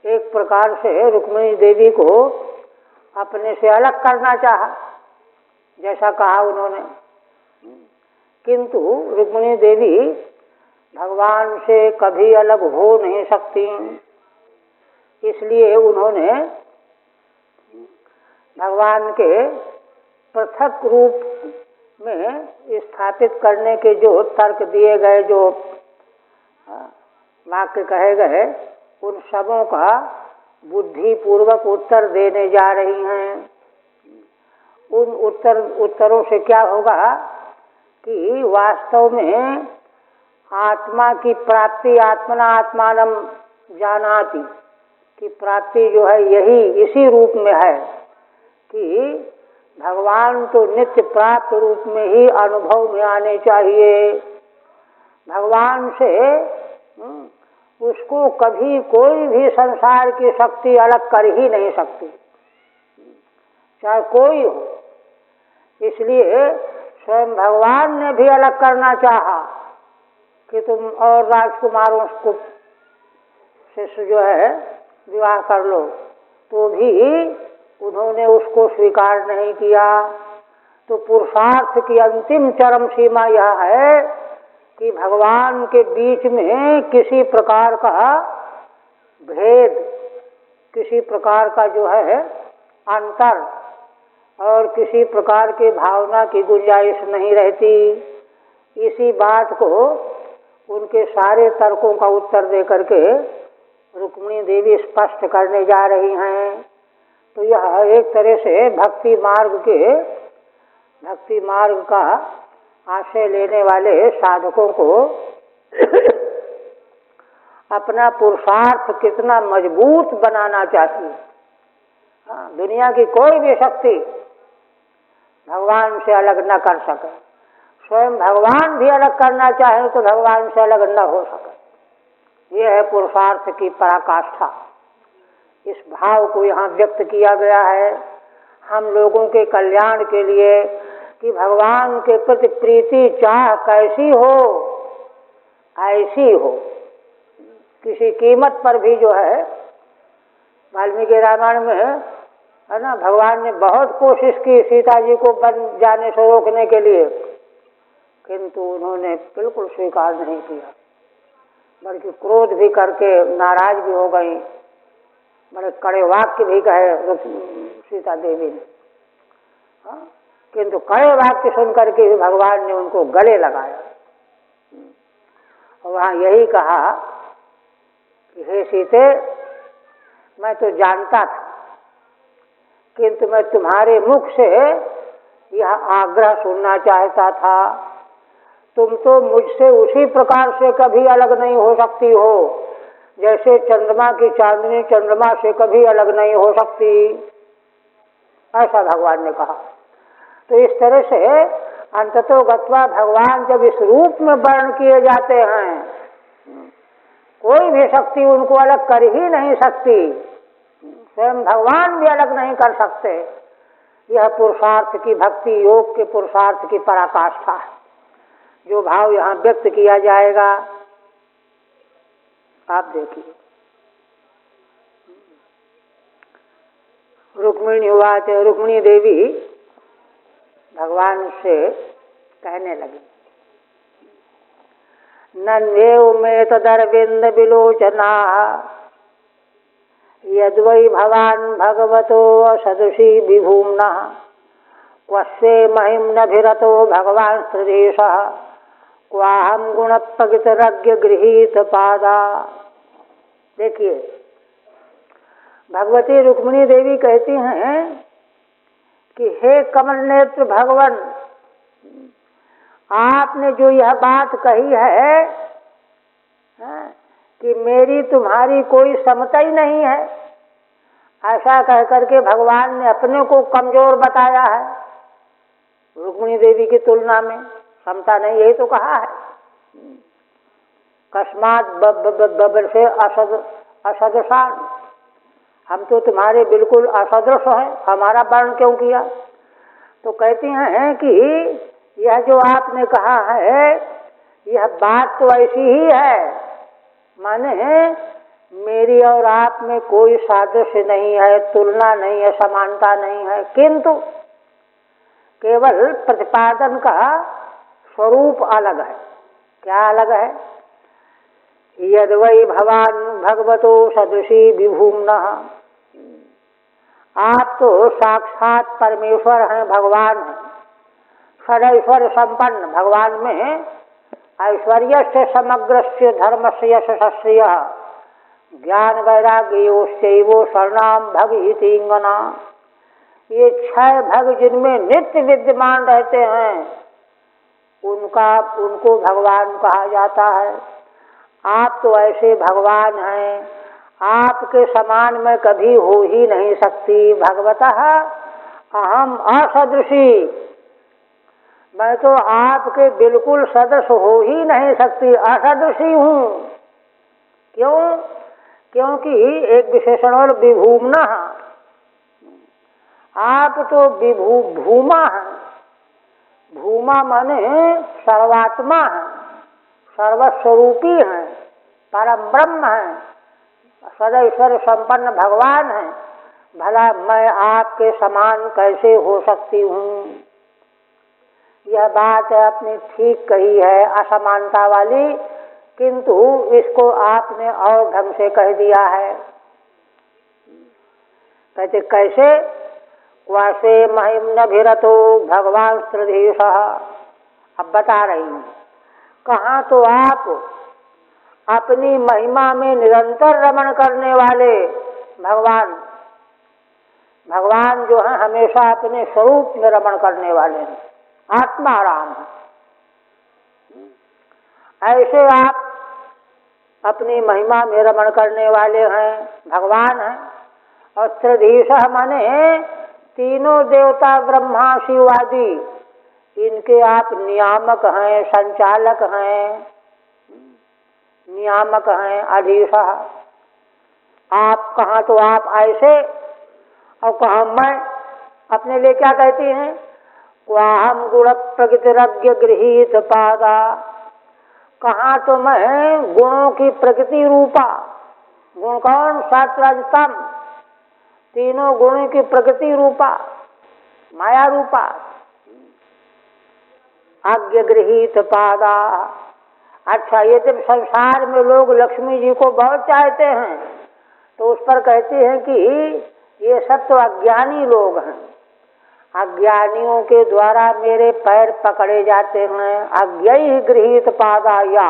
एक प्रकार से रुक्मिणी देवी को अपने से अलग करना चाहा, जैसा कहा उन्होंने, किंतु रुक्मिणी देवी भगवान से कभी अलग हो नहीं सकती। इसलिए उन्होंने भगवान के पृथक रूप में स्थापित करने के जो तर्क दिए गए, जो वाक्य कहे गए, उन सबों का बुद्धि पूर्वक उत्तर देने जा रही हैं। उन उत्तरों से क्या होगा कि वास्तव में आत्मा की प्राप्ति, आत्मना आत्मानम जानाति की प्राप्ति जो है यही इसी रूप में है कि भगवान तो नित्य प्राप्त रूप में ही अनुभव में आने चाहिए। भगवान से उसको कभी कोई भी संसार की शक्ति अलग कर ही नहीं सकती, चाहे कोई हो। इसलिए स्वयं भगवान ने भी अलग करना चाहा कि तुम और राजकुमारों को से जो है विवाह कर लो, तो भी उन्होंने उसको स्वीकार नहीं किया। तो पुरुषार्थ की अंतिम चरम सीमा यह है कि भगवान के बीच में किसी प्रकार का भेद, किसी प्रकार का जो है अंतर और किसी प्रकार की भावना की गुंजाइश नहीं रहती। इसी बात को उनके सारे तर्कों का उत्तर दे करके रुक्मिणी देवी स्पष्ट करने जा रही हैं। तो यह एक तरह से भक्ति मार्ग के भक्ति मार्ग का आश्रय लेने वाले साधकों को अपना पुरुषार्थ कितना मजबूत बनाना चाहिए। दुनिया की कोई भी शक्ति भगवान से अलग न कर सके। स्वयं भगवान भी अलग करना चाहे तो भगवान से अलग न हो सके। ये है पुरुषार्थ की पराकाष्ठा। इस भाव को यहाँ व्यक्त किया गया है हम लोगों के कल्याण के लिए कि भगवान के प्रति प्रीति चाह कैसी हो, ऐसी हो। किसी कीमत पर भी जो है, वाल्मीकि रामायण में है ना, भगवान ने बहुत कोशिश की सीता जी को बन जाने से रोकने के लिए, किंतु उन्होंने बिल्कुल स्वीकार नहीं किया, बल्कि क्रोध भी करके नाराज भी हो गई। बड़े कड़े वाक्य भी कहे सीता देवी ने, किंतु कड़े वाक्य सुन करके भी भगवान ने उनको गले लगाया। और वहाँ यही कहा कि हे सीते, मैं तो जानता था, किंतु मैं तुम्हारे मुख से यह आग्रह सुनना चाहता था। तुम तो मुझसे उसी प्रकार से कभी अलग नहीं हो सकती हो जैसे चंद्रमा की चांदनी चंद्रमा से कभी अलग नहीं हो सकती, ऐसा भगवान ने कहा। तो इस तरह से अंततो गत्वा भगवान जब इस रूप में वर्ण किए जाते हैं, कोई भी शक्ति उनको अलग कर ही नहीं सकती, स्वयं भगवान भी अलग नहीं कर सकते। यह पुरुषार्थ की, भक्ति योग के पुरुषार्थ की पराकाष्ठा है। जो भाव यहाँ व्यक्त किया जाएगा आप देखिए। रुक्मिणी हुआ तो रुक्मिणी देवी भगवान से कहने लगी, नन्देव में तदरविंद विलोचना यद्वै भवान भगवतो सदृशी विभूम्ना क्वस्ये महिम्नभिरतो भगवान स्त्रीशः क्वाहम गुणपगितरज्ञ गृहीत पादा। देखिए, भगवती रुक्मिणी देवी कहती हैं कि हे कमल नेत्र भगवान, आपने जो यह बात कही है कि मेरी तुम्हारी कोई समता ही नहीं है, ऐसा कह करके भगवान ने अपने को कमजोर बताया है। रुक्मिणी देवी की तुलना में क्षमता नहीं, यही तो कहा है। कस्मात बबर से असदृशान, हम तो तुम्हारे बिल्कुल असदृश हैं, हमारा वर्ण क्यों किया। तो कहती हैं कि यह जो आपने कहा है यह बात तो ऐसी ही है, माने मेरी और आप में कोई सादृश्य नहीं है, तुलना नहीं है, समानता नहीं है, किंतु केवल प्रतिपादन का स्वरूप अलग है। क्या अलग है? यद्वै भवान भगवतो सदृशी विभूम्ना, आप तो साक्षात परमेश्वर हैं, भगवान हैं, षडैश्वर्य संपन्न। भगवान में ऐश्वर्य से समग्र से धर्म से यशस्श्रिय ज्ञान वैराग्य योश्चैवो शरणाम भग इतिंगना, ये 6 भग जिनमें नित्य विद्यमान रहते हैं उनको भगवान कहा जाता है। आप तो ऐसे भगवान हैं, आपके समान में कभी हो ही नहीं सकती। भगवतः अहम असदृशी, मैं तो आपके बिल्कुल सदृश हो ही नहीं सकती, असदृशी हूँ। क्यों? क्योंकि एक विशेषण और विभूम्ना, आप तो भूमा हैं। भूमा माने सर्वात्मा है, सर्वस्वरूपी हैं, परम ब्रह्म हैं, सदैश्वर्य संपन्न भगवान हैं। भला मैं आपके समान कैसे हो सकती हूँ। यह बात आपने ठीक कही है, असमानता वाली, किंतु इसको आपने और ढंग से कह दिया है। कहते कैसे? क्वासे महिम्नभिरतो भगवान स्त्रीशः। अब बता रही हूँ, कहाँ तो आप अपनी महिमा में निरंतर रमण करने वाले भगवान जो हैं हमेशा अपने स्वरूप में रमण करने वाले हैं। आत्माराम है। ऐसे आप अपनी महिमा में रमण करने वाले हैं, भगवान हैं। और त्रिधीशः माने तीनों देवता ब्रह्मा शिव आदि, इनके आप नियामक हैं, संचालक हैं, नियामक हैं, अधीशः। आप कहाँ तो आप ऐसे और कहाँ मैं अपने लिए क्या कहती हैं, क्वाहम गुण प्रकृतिरज्ञ गृहीत पादा। कहाँ तो मैं गुणों की प्रकृति रूपा, गुण कौन, सत्वरजतम, तीनों गुणों की प्रकृति रूपा, माया रूपा, आज्ञ गृहीत पादा। अच्छा, ये जब संसार में लोग लक्ष्मी जी को बहुत चाहते हैं तो उस पर कहते हैं कि ये सब तो अज्ञानी लोग हैं, अज्ञानियों के द्वारा मेरे पैर पकड़े जाते हैं। अज्ञेय गृहीत पादा, या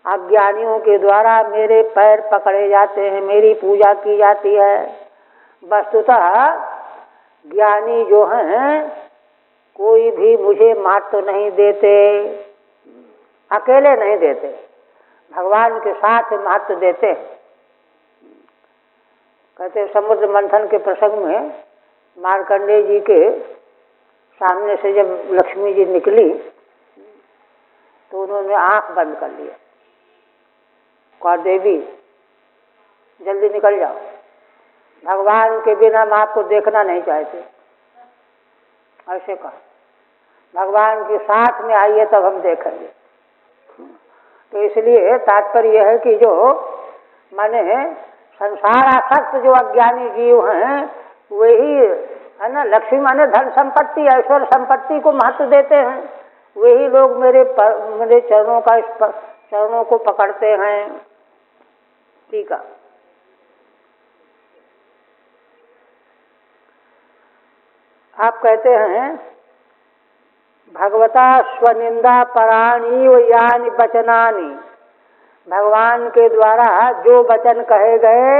अज्ञानियों के द्वारा मेरे पैर पकड़े जाते हैं, मेरी पूजा की जाती है। वस्तुतः ज्ञानी जो हैं कोई भी मुझे मात तो नहीं देते, अकेले नहीं देते, भगवान के साथ मात देते हैं। कहते समुद्र मंथन के प्रसंग में मार्कंडेय जी के सामने से जब लक्ष्मी जी निकली तो उन्होंने आंख बंद कर लिया, कहा देवी जल्दी निकल जाओ, भगवान के बिना हम आपको देखना नहीं चाहते, ऐसे कहा। भगवान के साथ में आइए तब हम देखेंगे। तो इसलिए तात्पर्य यह है कि जो माने संसार आसक्त जो अज्ञानी जीव हैं वही है ना, लक्ष्मी माने धन संपत्ति, ऐश्वर्य संपत्ति को महत्व देते हैं, वही लोग मेरे चरणों को पकड़ते हैं। ठीक है। आप कहते हैं भगवता स्वनिंदा पराणी व यानि वचनानि, भगवान के द्वारा जो वचन कहे गए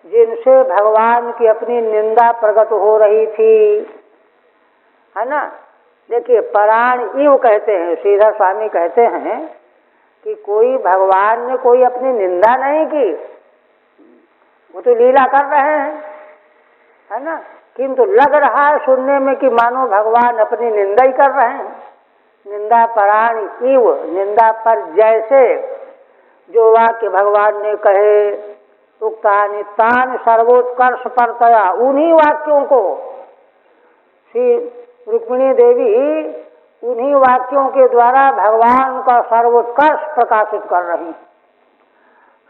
जिनसे भगवान की अपनी निंदा प्रकट हो रही थी, है ना। देखिए पराण इव कहते हैं, श्रीधर स्वामी कहते हैं कि कोई भगवान ने कोई अपनी निंदा नहीं की, वो तो लीला कर रहे हैं, है ना, किंतु लग रहा है सुनने में कि मानो भगवान अपनी निंदा ही कर रहे हैं। निंदा पराण इव, निंदा पर जैसे जो वाक्य भगवान ने कहे, उक्तानि तान सर्वोत्कर्ष परतया, उन्हीं वाक्यों को श्री रुक्मिणी देवी उन्हीं वाक्यों के द्वारा भगवान का सर्वोत्कर्ष प्रकाशित कर रही।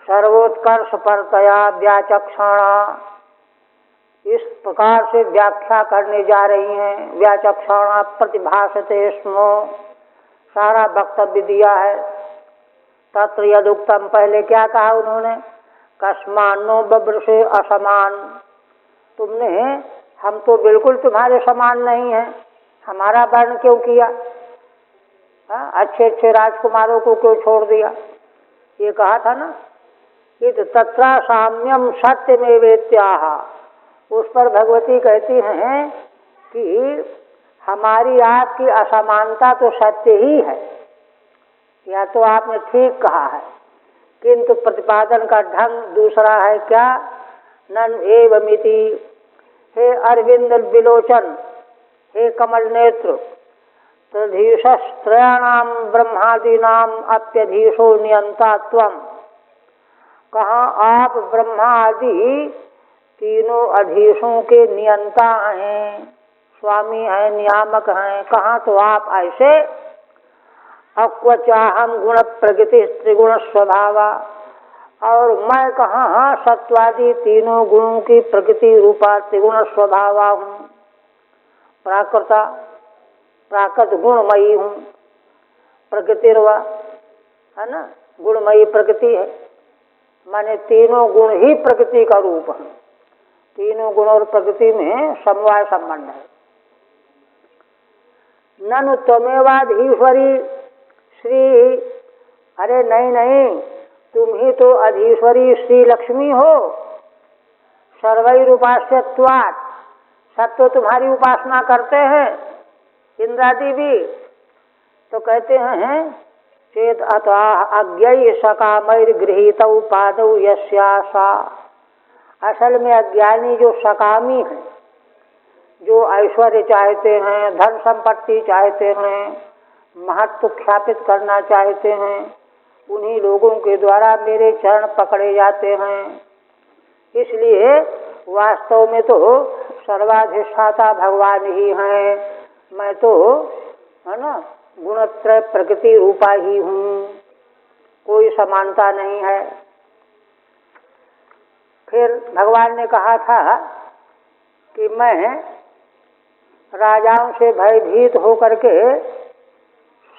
सर्वोत्कर्ष परतया व्याचक्षणा, इस प्रकार से व्याख्या करने जा रही हैं। व्याचक्षणा प्रतिभासते स्मो, सारा वक्तव्य दिया है। तत्र यदुक्तम, पहले क्या कहा उन्होंने, कस्मान्नो बब्रसे असमान, तुमने हम तो बिल्कुल तुम्हारे समान नहीं हैं, हमारा वर्ण क्यों किया, अच्छे अच्छे राजकुमारों को क्यों छोड़ दिया, ये कहा था ना। ये तो तत्रा साम्यम सत्यमेवेत्याह, उस पर भगवती कहती हैं कि हमारी आपकी असमानता तो सत्य ही है, या तो आपने ठीक कहा है, किंतु प्रतिपादन का ढंग दूसरा है। क्या, नन एवमिति, हे अरविंद विलोचन, हे कमल नेत्र, तधीशस्त्रयाणाम ब्रह्मादीनाम अप्यधीशो नियंता त्वम, कहाँ आप ब्रह्मा आदि तीनों अधीशों के नियंता हैं, स्वामी हैं, नियामक हैं, कहाँ तो आप ऐसे। अक्वचाहम गुण प्रकृति त्रिगुण स्वभावा, और मैं कहाँ सत्वादि तीनों गुणों की प्रकृति रूपा त्रिगुण स्वभावा हूँ। प्राकृता, प्राकृत गुणमयी हूँ, प्रकृतिर्वा, है ना, गुणमयी प्रकृति है, माने तीनों गुण ही प्रकृति का रूप है। तीनों गुण और प्रकृति में समवाय संबंध है। ननु त्वमेवाधीश्वरी श्री, अरे नहीं नहीं, तुम ही तो अधीश्वरी श्री लक्ष्मी हो। सर्वैरुपास्यत्वात्, सब तो तुम्हारी उपासना करते हैं। इंद्रादि भी तो कहते हैं चेत अतः अज्ञै सकामैर्गृहीतौ पादौ यस्यासा। असल में अज्ञानी जो सकामी है, जो ऐश्वर्य चाहते हैं, धन संपत्ति चाहते हैं, महत्व ख्यापित करना चाहते हैं, उन्हीं लोगों के द्वारा मेरे चरण पकड़े जाते हैं। इसलिए वास्तव में तो सर्वाधिष्ठाता भगवान ही हैं। मैं तो है ना गुणत्रय प्रकृति रूपा ही हूँ, कोई समानता नहीं है। फिर भगवान ने कहा था कि मैं राजाओं से भयभीत होकर के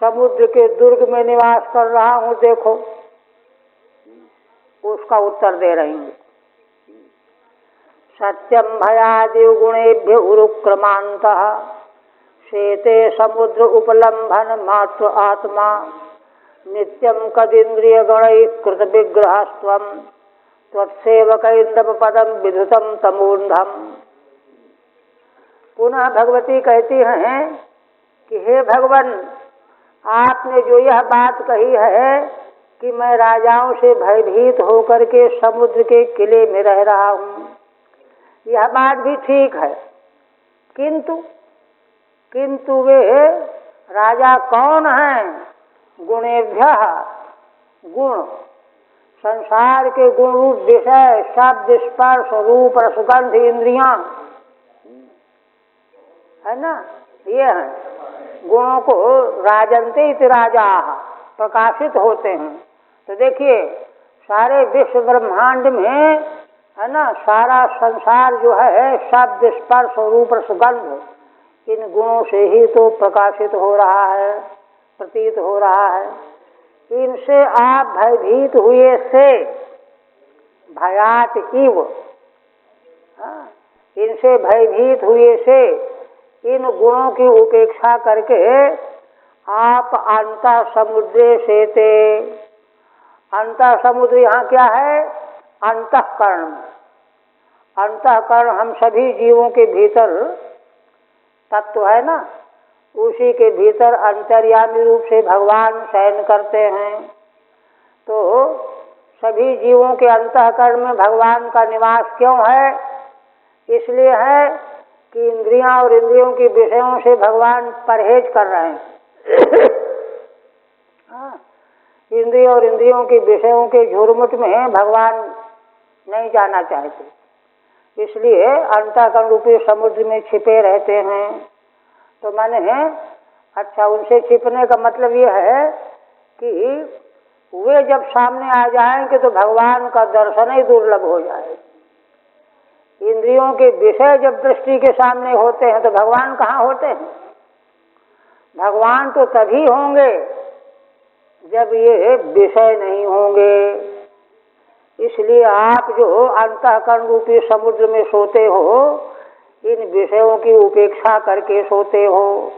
समुद्र के दुर्ग में निवास कर रहा हूँ, देखो उसका उत्तर दे रही हूँ। सत्यम भयादिव गुणेभ्य उरुक्रमांतः शेते समुद्र उपलम्भन मात्र आत्मा नित्यम कदिंद्रिय गणैः कृत विग्रहस्त्वं त्वत्सेवकैर्नव पदम विधुतम तमूर्धम। पुनः भगवती कहती हैं कि हे भगवान, आपने जो यह बात कही है कि मैं राजाओं से भयभीत होकर के समुद्र के किले में रह रहा हूँ, यह बात भी ठीक है, किंतु वे राजा कौन हैं? गुणेभ्यः, गुण, संसार के गुण रूप विषय शब्द स्पर्श रूप रसगंध इंद्रियां है ना, ये हैं गुणों को राजन्ते इति राजा प्रकाशित होते हैं। तो देखिए सारे विश्व ब्रह्मांड में है ना, सारा संसार जो है शब्द स्पर्श रूप रसगंध इन गुणों से ही तो प्रकाशित हो रहा है, प्रतीत हो रहा है। इनसे आप भयभीत हुए से भयात इव, इनसे भयभीत हुए से इन गुणों की उपेक्षा करके आप अंतः समुद्रे सेते। अंतः समुद्र यहाँ क्या है? अंतःकरण। अंतःकरण हम सभी जीवों के भीतर तत्व है ना, उसी के भीतर अंतर्यामी रूप से भगवान शयन करते हैं। तो सभी जीवों के अंतःकरण में भगवान का निवास क्यों है? इसलिए है कि इंद्रियां और इंद्रियों के विषयों से भगवान परहेज कर रहे हैं। इंद्रियों और इंद्रियों के विषयों के झुरमुट में भगवान नहीं जाना चाहते, इसलिए अंतःकरण रूपी समुद्र में छिपे रहते हैं। तो माने अच्छा, उनसे छिपने का मतलब ये है कि वे जब सामने आ जाएंगे तो भगवान का दर्शन ही दुर्लभ हो जाए। इंद्रियों के विषय जब दृष्टि के सामने होते हैं तो भगवान कहाँ होते हैं? भगवान तो तभी होंगे जब ये विषय नहीं होंगे। इसलिए आप जो अंतःकरण रूपी समुद्र में सोते हो, इन विषयों की उपेक्षा करके सोते हो।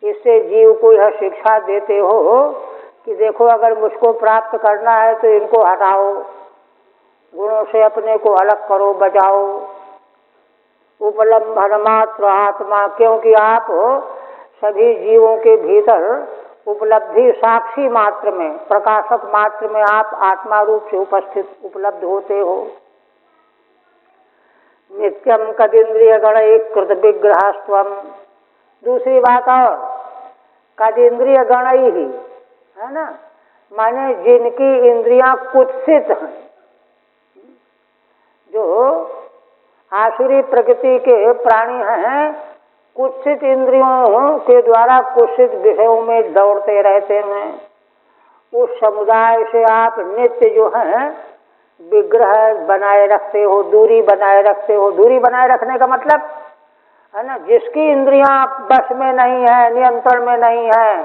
इससे जीव को यह शिक्षा देते हो कि देखो अगर मुझको प्राप्त करना है तो इनको हटाओ, गुणों से अपने को अलग करो, बचाओ। उपलम्भन मात्र आत्मा, क्योंकि आप सभी जीवों के भीतर उपलब्धि साक्षी मात्र में, प्रकाशक मात्र में आप आत्मा रूप से उपस्थित उपलब्ध होते हो। नित्यम कदिंद्रिय गण एक कृत विग्रहस्त्वम। दूसरी बात और, कदिंद्रिय गण ही है ना, माने जिनकी इंद्रियां कुत्सित हैं, जो आसुरी प्रकृति के प्राणी हैं, कुत्सित इंद्रियों के द्वारा कुत्सित विषयों में दौड़ते रहते हैं। उस समुदाय से आप नित्य जो है विग्रह बनाए रखते हो, दूरी बनाए रखते हो। दूरी बनाए रखने का मतलब है ना, जिसकी इंद्रियां बस में नहीं है, नियंत्रण में नहीं है,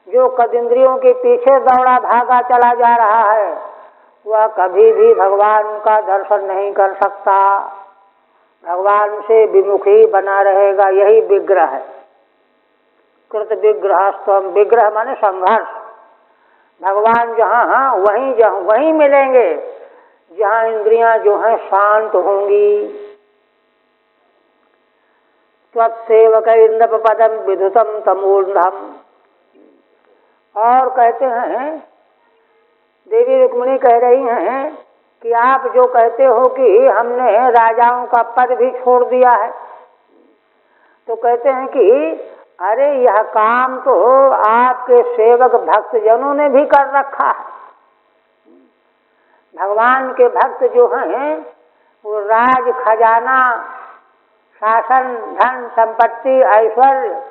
जो कदिंद्रियों के पीछे दौड़ा भागा चला जा रहा है, वह कभी भी भगवान का दर्शन नहीं कर सकता, भगवान से विमुखी बना रहेगा। यही विग्रह है। कृत विग्रहस्त्वम, विग्रह माने संघर्ष। भगवान जहाँ वहीं मिलेंगे जहाँ इंद्रियां जो हैं शांत होंगी। त्वत्सेवकैर्नृप पदम विधुतम तमूर्धम। और कहते हैं, देवी रुक्मिणी कह रही हैं कि आप जो कहते हो कि हमने राजाओं का पद भी छोड़ दिया है, तो कहते हैं कि अरे यह काम तो आपके सेवक भक्तजनों ने भी कर रखा है। भगवान के भक्त जो हैं वो राज खजाना, शासन, धन, संपत्ति, ऐश्वर्य,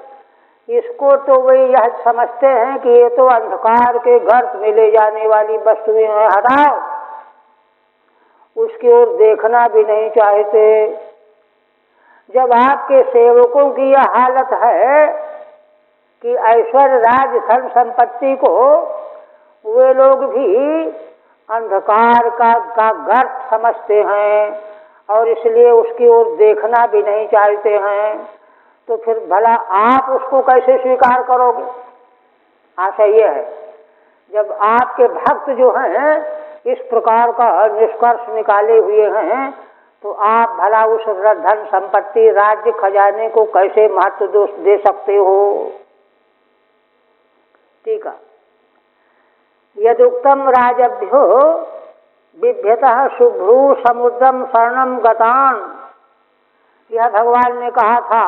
इसको तो वे यह समझते हैं कि ये तो अंधकार के गर्त में ले जाने वाली वस्तुएं हैं, हटाओ, उसकी ओर देखना भी नहीं चाहते। जब आपके सेवकों की यह हालत है कि ऐश्वर्य, राज, धन, संपत्ति को वे लोग भी अंधकार का गर्त समझते हैं और इसलिए उसकी ओर देखना भी नहीं चाहते हैं, तो फिर भला आप उसको कैसे स्वीकार करोगे? आशा ये है, जब आपके भक्त जो हैं इस प्रकार का निष्कर्ष निकाले हुए हैं, तो आप भला उस धन, संपत्ति, राज्य, खजाने को कैसे महत्व दे सकते हो? ठीक है। यदुक्तम राजभ्यो बिभ्यतः शुभ्रू समुद्रम शरणम गतान। यह भगवान ने कहा था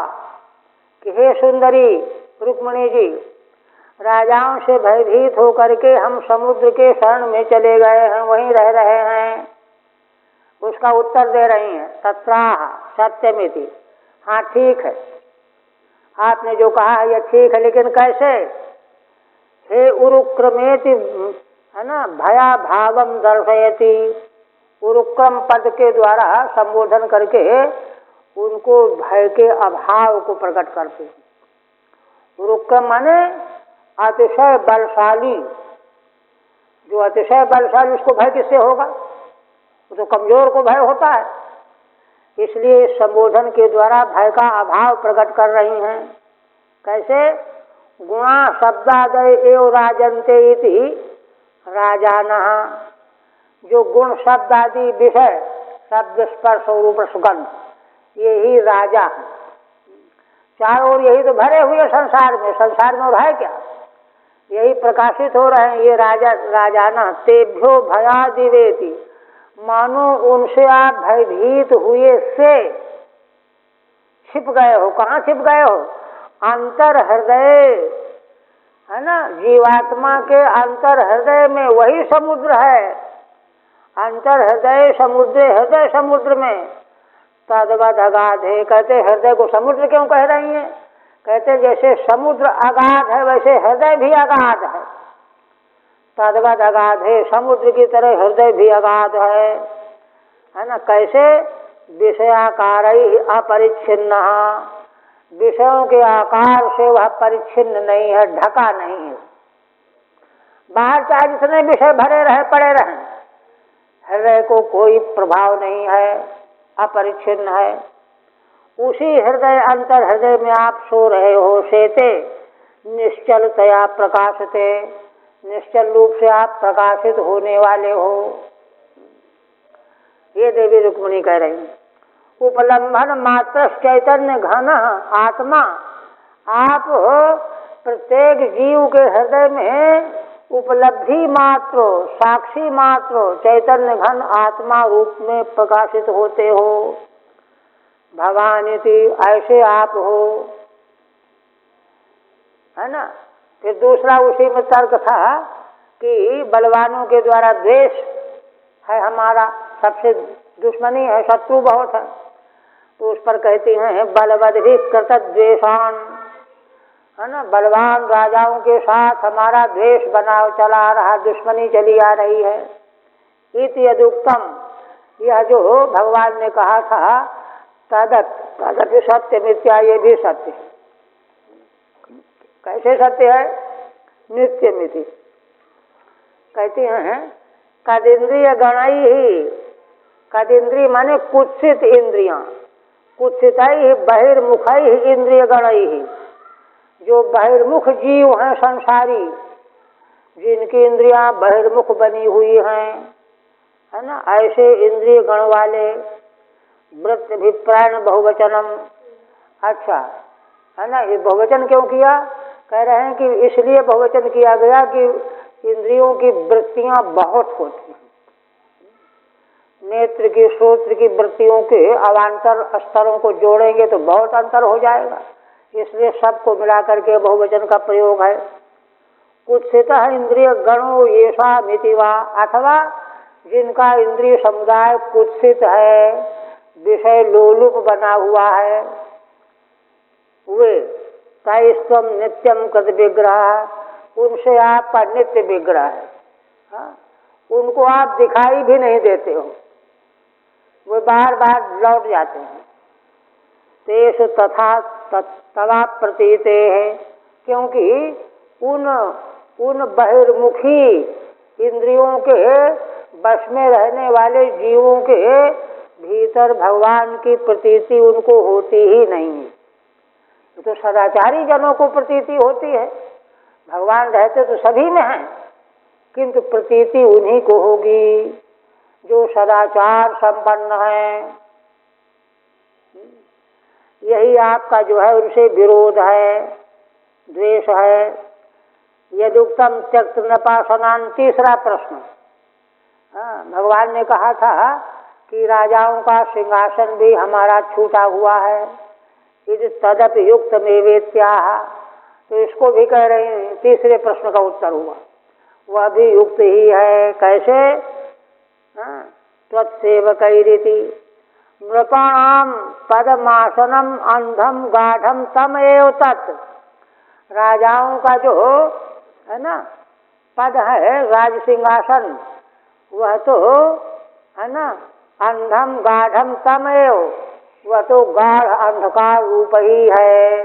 कि हे सुंदरी रुक्मिणी जी, राजाओं से भयभीत होकर के हम समुद्र के शरण में चले गए हैं, वहीं रह रहे हैं। उसका उत्तर दे रही हैं, तत्राह सत्यमिति। हाँ ठीक है, आपने जो कहा है यह ठीक है, लेकिन कैसे? हे उरुक्रमेति, है ना, भया भावम दर्शयति। उरुक्रम पद के द्वारा संबोधन करके उनको भय के अभाव को प्रकट करते हैं। उरुक्रम माने अतिशय बलशाली। जो अतिशय बलशाली उसको भय किससे होगा? वो तो कमजोर को भय होता है। इसलिए संबोधन के द्वारा भय का अभाव प्रकट कर रही हैं। कैसे? गुणा शब्दादय एव राजन्ते इति राजानः। जो गुण, शब्द आदि विषय, शब्द, स्पर्श, रूप, सुगंध, यही राजा है। चारों ओर यही तो भरे हुए संसार में। संसार में और है क्या? यही प्रकाशित हो रहे हैं ये राजा, राजाना। तेभ्यो भयादिवेति, मानो उनसे आप भयभीत हुए से छिप गए हो। कहाँ छिप गए हो? अंतर हृदय, है ना, जीवात्मा के अंतर हृदय में वही समुद्र है। अंतर हृदय समुद्र, हृदय समुद्र में तद्वद अगाध है। कहते हृदय को समुद्र क्यों कह रही हैं? कहते जैसे समुद्र अगाध है वैसे हृदय भी अगाध है। तद्वद अगाध है, समुद्र की तरह हृदय भी अगाध है ना। कैसे? विषयाकार अपरिच्छिन्न, विषयों के आकार से वह परिच्छिन्न नहीं है, ढका नहीं है। बाहर चाहे जितने विषय भरे रहे, पड़े रहे, हृदय को कोई प्रभाव नहीं है, अपरिच्छिन्न है। उसी हृदय, अंतर हृदय में आप सो रहे हो। शेते निश्चलतया प्रकाशते, निश्चल रूप से आप प्रकाशित होने वाले हो। ये देवी रुक्मिणी कह रही हैं। उपलम्भन मात्र चैतन्य घन आत्मा, आप प्रत्येक जीव के हृदय में उपलब्धि मात्र, साक्षी मात्र, चैतन्य घन आत्मा रूप में प्रकाशित होते हो। भवानीति, ऐसे आप हो, है ना। फिर दूसरा उसी में तर्क था कि बलवानों के द्वारा द्वेष है हमारा, सबसे दुश्मनी है, शत्रु बहुत है। तो उस पर कहती हैं बलवदभि कृत द्वेषान, है ना, बलवान राजाओं के साथ हमारा द्वेष बना चला आ रहा, दुश्मनी चली आ रही है। इति यदुक्तम, यह जो भगवान ने कहा था तदपि सत्य मिथ्या, ये भी सत्य है। कैसे सत्य है? नित्य मिथि। कहती हैं कदिंद्रिय गणई ही, कदिंद्रिय माने कुत्सित इंद्रियां, कुत्सितई बहिर्मुखई इंद्रिय गणई ही। जो बहिर्मुख जीव हैं संसारी, जिनकी इंद्रियां बहिर्मुख बनी हुई हैं, है ना, ऐसे इंद्रिय गण वाले। वृत्त अभिप्रायण बहुवचनम, अच्छा, है ना। ये बहुवचन क्यों किया? कह रहे हैं कि इसलिए बहुवचन किया गया कि इंद्रियों की वृत्तियां बहुत होती हैं। नेत्र की, श्रोत्र की वृत्तियों के अवान्तर स्तरों को जोड़ेंगे तो बहुत अंतर हो जाएगा, इसलिए सबको मिला करके बहुवचन का प्रयोग है। कुत्सितः इंद्रिय गणो येषा मितिवा, अथवा जिनका इंद्रिय समुदाय कुत्सित है, विषय लोलुप बना हुआ है, वे तैस्तम नित्यम कृत विग्रह, उनसे आपका नित्य विग्रह है। हाँ? उनको आप दिखाई भी नहीं देते हो, वो बार बार लौट जाते हैं। तेषु तथा तवा प्रतीते है, क्योंकि उन बहिर्मुखी इंद्रियों के वश में रहने वाले जीवों के भीतर भगवान की प्रतीति उनको होती ही नहीं है। तो सदाचारी जनों को प्रतीति होती है, भगवान रहते तो सभी में हैं, किंतु प्रतीति उन्हीं को होगी जो सदाचार संपन्न है। यही आपका जो है उनसे विरोध है, द्वेष है। यदुक्तम त्यक्त नपासनान, तीसरा प्रश्न। भगवान ने कहा था कि राजाओं का सिंहासन भी हमारा छूटा हुआ है, यदि तदप युक्त में वेत्याह, तो इसको भी कह रहे हैं। तीसरे प्रश्न का उत्तर हुआ, वह भी युक्त ही है। कैसे? त्वत्सेवकैरिति नृपाणाम पदमासनम अंधम गाढ़म तम एव तत्। राजाओं का जो है ना पद है, राज सिंहासन, वह तो है ना अंधम गाढ़म तम एव, वह तो गाढ़ अंधकार रूप ही है।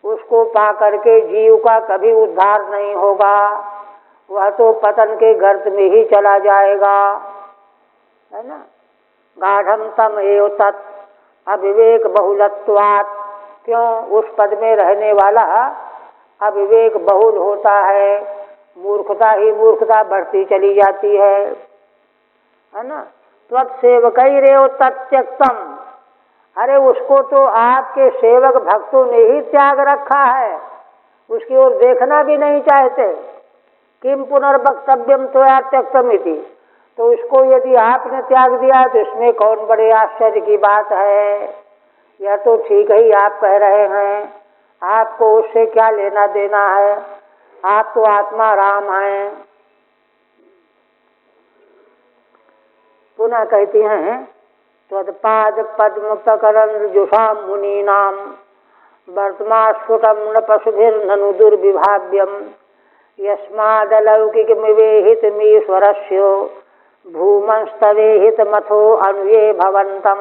उसको पा करके जीव का कभी उद्धार नहीं होगा, वह तो पतन के गर्त में ही चला जाएगा, है ना। गाढ़म तम एव तत् अविवेक बहुलत्वात्, क्यों? उस पद में रहने वाला अविवेक बहुल होता है, मूर्खता ही मूर्खता बढ़ती चली जाती है ना। त्वत्सेवकैरेव तत्यक्तम, अरे उसको तो आपके सेवक भक्तों ने ही त्याग रखा है, उसकी ओर देखना भी नहीं चाहते। किम पुनर्वक्तव्यम त्वया त्यक्तमिति, तो इसको यदि आपने त्याग दिया तो इसमें कौन बड़े आश्चर्य की बात है। यह तो ठीक ही आप कह रहे हैं, आपको उससे क्या लेना देना है, आप तो आत्मा राम हैं। पुनः कहती हैं त्वत्पाद पद्म प्रकरण जुषाम मुनीनाम वर्तमान स्फुटम न पशुभिर्ननु दुर्विभाव्यम यस्मादलौकिकमिवेहितमीश्वरस्य भूमंस्तवेहित मथो अन्ये भवन्तम।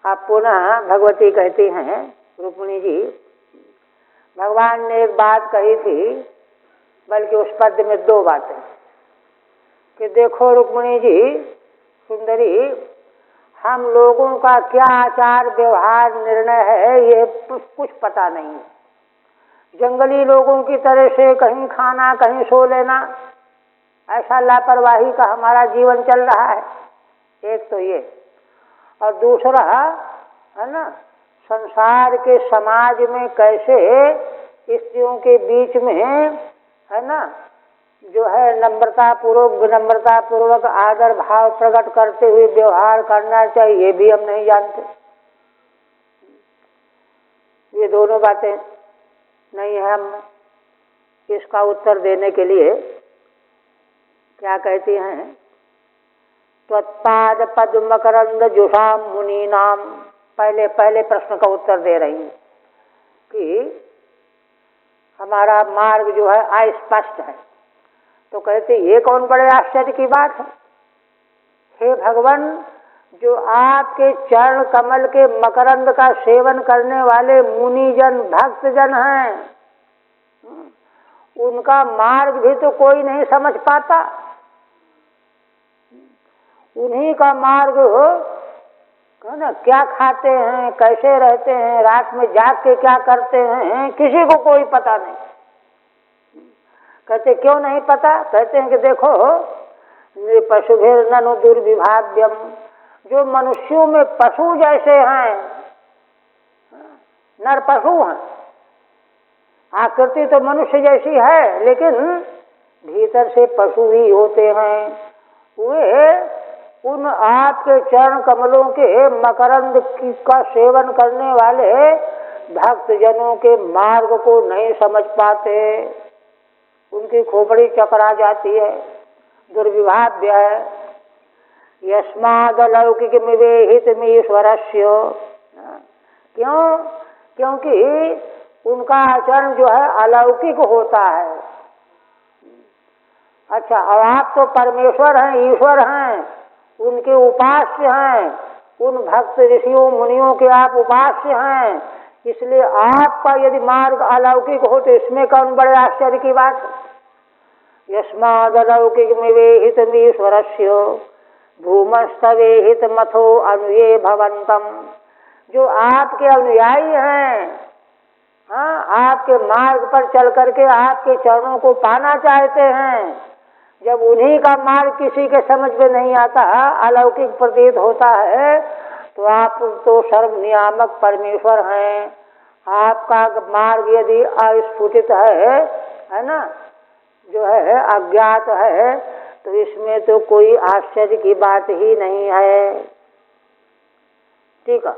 आप पुनः भगवती कहती हैं, रुक्मिणी जी, भगवान ने एक बात कही थी, बल्कि उस पद में दो बातें, कि देखो रुक्मिणी जी सुंदरी, हम लोगों का क्या आचार व्यवहार निर्णय है ये कुछ पता नहीं है। जंगली लोगों की तरह से कहीं खाना कहीं सो लेना, ऐसा लापरवाही का हमारा जीवन चल रहा है। एक तो ये, और दूसरा है ना संसार के समाज में कैसे स्त्रियों के बीच में है ना जो है नम्रता पूर्वक विनम्रता पूर्वक आदर भाव प्रकट करते हुए व्यवहार करना चाहिए, ये भी हम नहीं जानते। ये दोनों बातें नहीं है हम इसका उत्तर देने के लिए क्या कहती हैं, त्वत्पाद पद्म करंद जुषाम मुनि नाम। पहले प्रश्न का उत्तर दे रही हैं कि हमारा मार्ग जो है अस्पष्ट है। तो कहते ये कौन बड़े आश्चर्य की बात है। हे भगवान, जो आपके चरण कमल के मकरंद का सेवन करने वाले मुनिजन भक्तजन हैं, उनका मार्ग भी तो कोई नहीं समझ पाता। उन्हीं का मार्ग हो ना, क्या खाते हैं, कैसे रहते हैं, रात में जाग के क्या करते हैं, किसी को कोई पता नहीं। कहते क्यों नहीं पता? कहते हैं कि देखो, पशुभिर ननु दुर्विभाव्यम, जो मनुष्यों में पशु जैसे हैं, नर पशु हैं, आकृति तो मनुष्य जैसी है लेकिन भीतर से पशु ही होते हैं। वे उन आपके चरण कमलों के मकरंद का सेवन करने वाले भक्त जनों के मार्ग को नहीं समझ पाते, उनकी खोपड़ी चकरा जाती है, दुर्विभाव्य है। यस्मादलौकिक विवेहित ईश्वरस्य, क्यों? क्योंकि उनका आचरण जो है अलौकिक होता है। अच्छा, अब आप तो परमेश्वर हैं, ईश्वर हैं, उनके उपास्य हैं, उन भक्त ऋषियों मुनियों के आप उपास्य हैं, इसलिए आपका यदि मार्ग अलौकिक हो तो इसमें कौन बड़े आश्चर्य की बात है। यस्मादलौकिक विवेहित ईश्वरस्य भूमस्तवेहित मथो अनुये भवंतम, जो आपके अनुयायी हैं, हाँ, आपके मार्ग पर चल करके आपके चरणों को पाना चाहते हैं, जब उन्हीं का मार्ग किसी के समझ में नहीं आता, अलौकिक प्रतीत होता है, तो आप तो सर्वनियामक परमेश्वर हैं। आपका मार्ग यदि अस्फुटित है ना, जो है अज्ञात है, तो इसमें तो कोई आश्चर्य की बात ही नहीं है। ठीक है।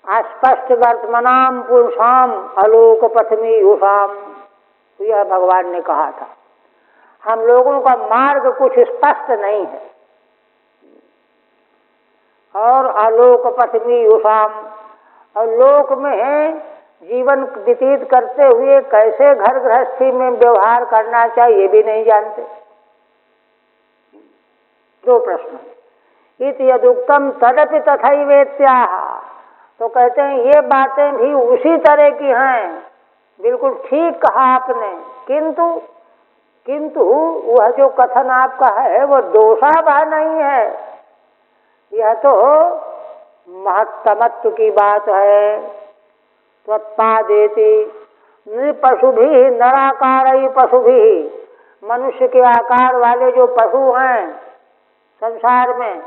अस्पष्ट वर्तमानाम पुरुषाम आलोक पथमी युषाम, यह भगवान ने कहा था। हम लोगों का मार्ग कुछ स्पष्ट नहीं है। और आलोक पथमी युषाम, और लोक में जीवन व्यतीत करते हुए कैसे घर गृहस्थी में व्यवहार करना चाहिए भी नहीं जानते। दो प्रश्न। इत यदुक्तम तदपि तथैवेत्याह, तो कहते हैं ये बातें भी उसी तरह की हैं, बिल्कुल ठीक कहा आपने, किंतु वह जो कथन आपका है वो दोषाभाव नहीं है, यह तो महत्तमत्व की बात है। त्वत्पादेति नृपशु भी नराकार पशु भी, मनुष्य के आकार वाले जो पशु हैं संसार में,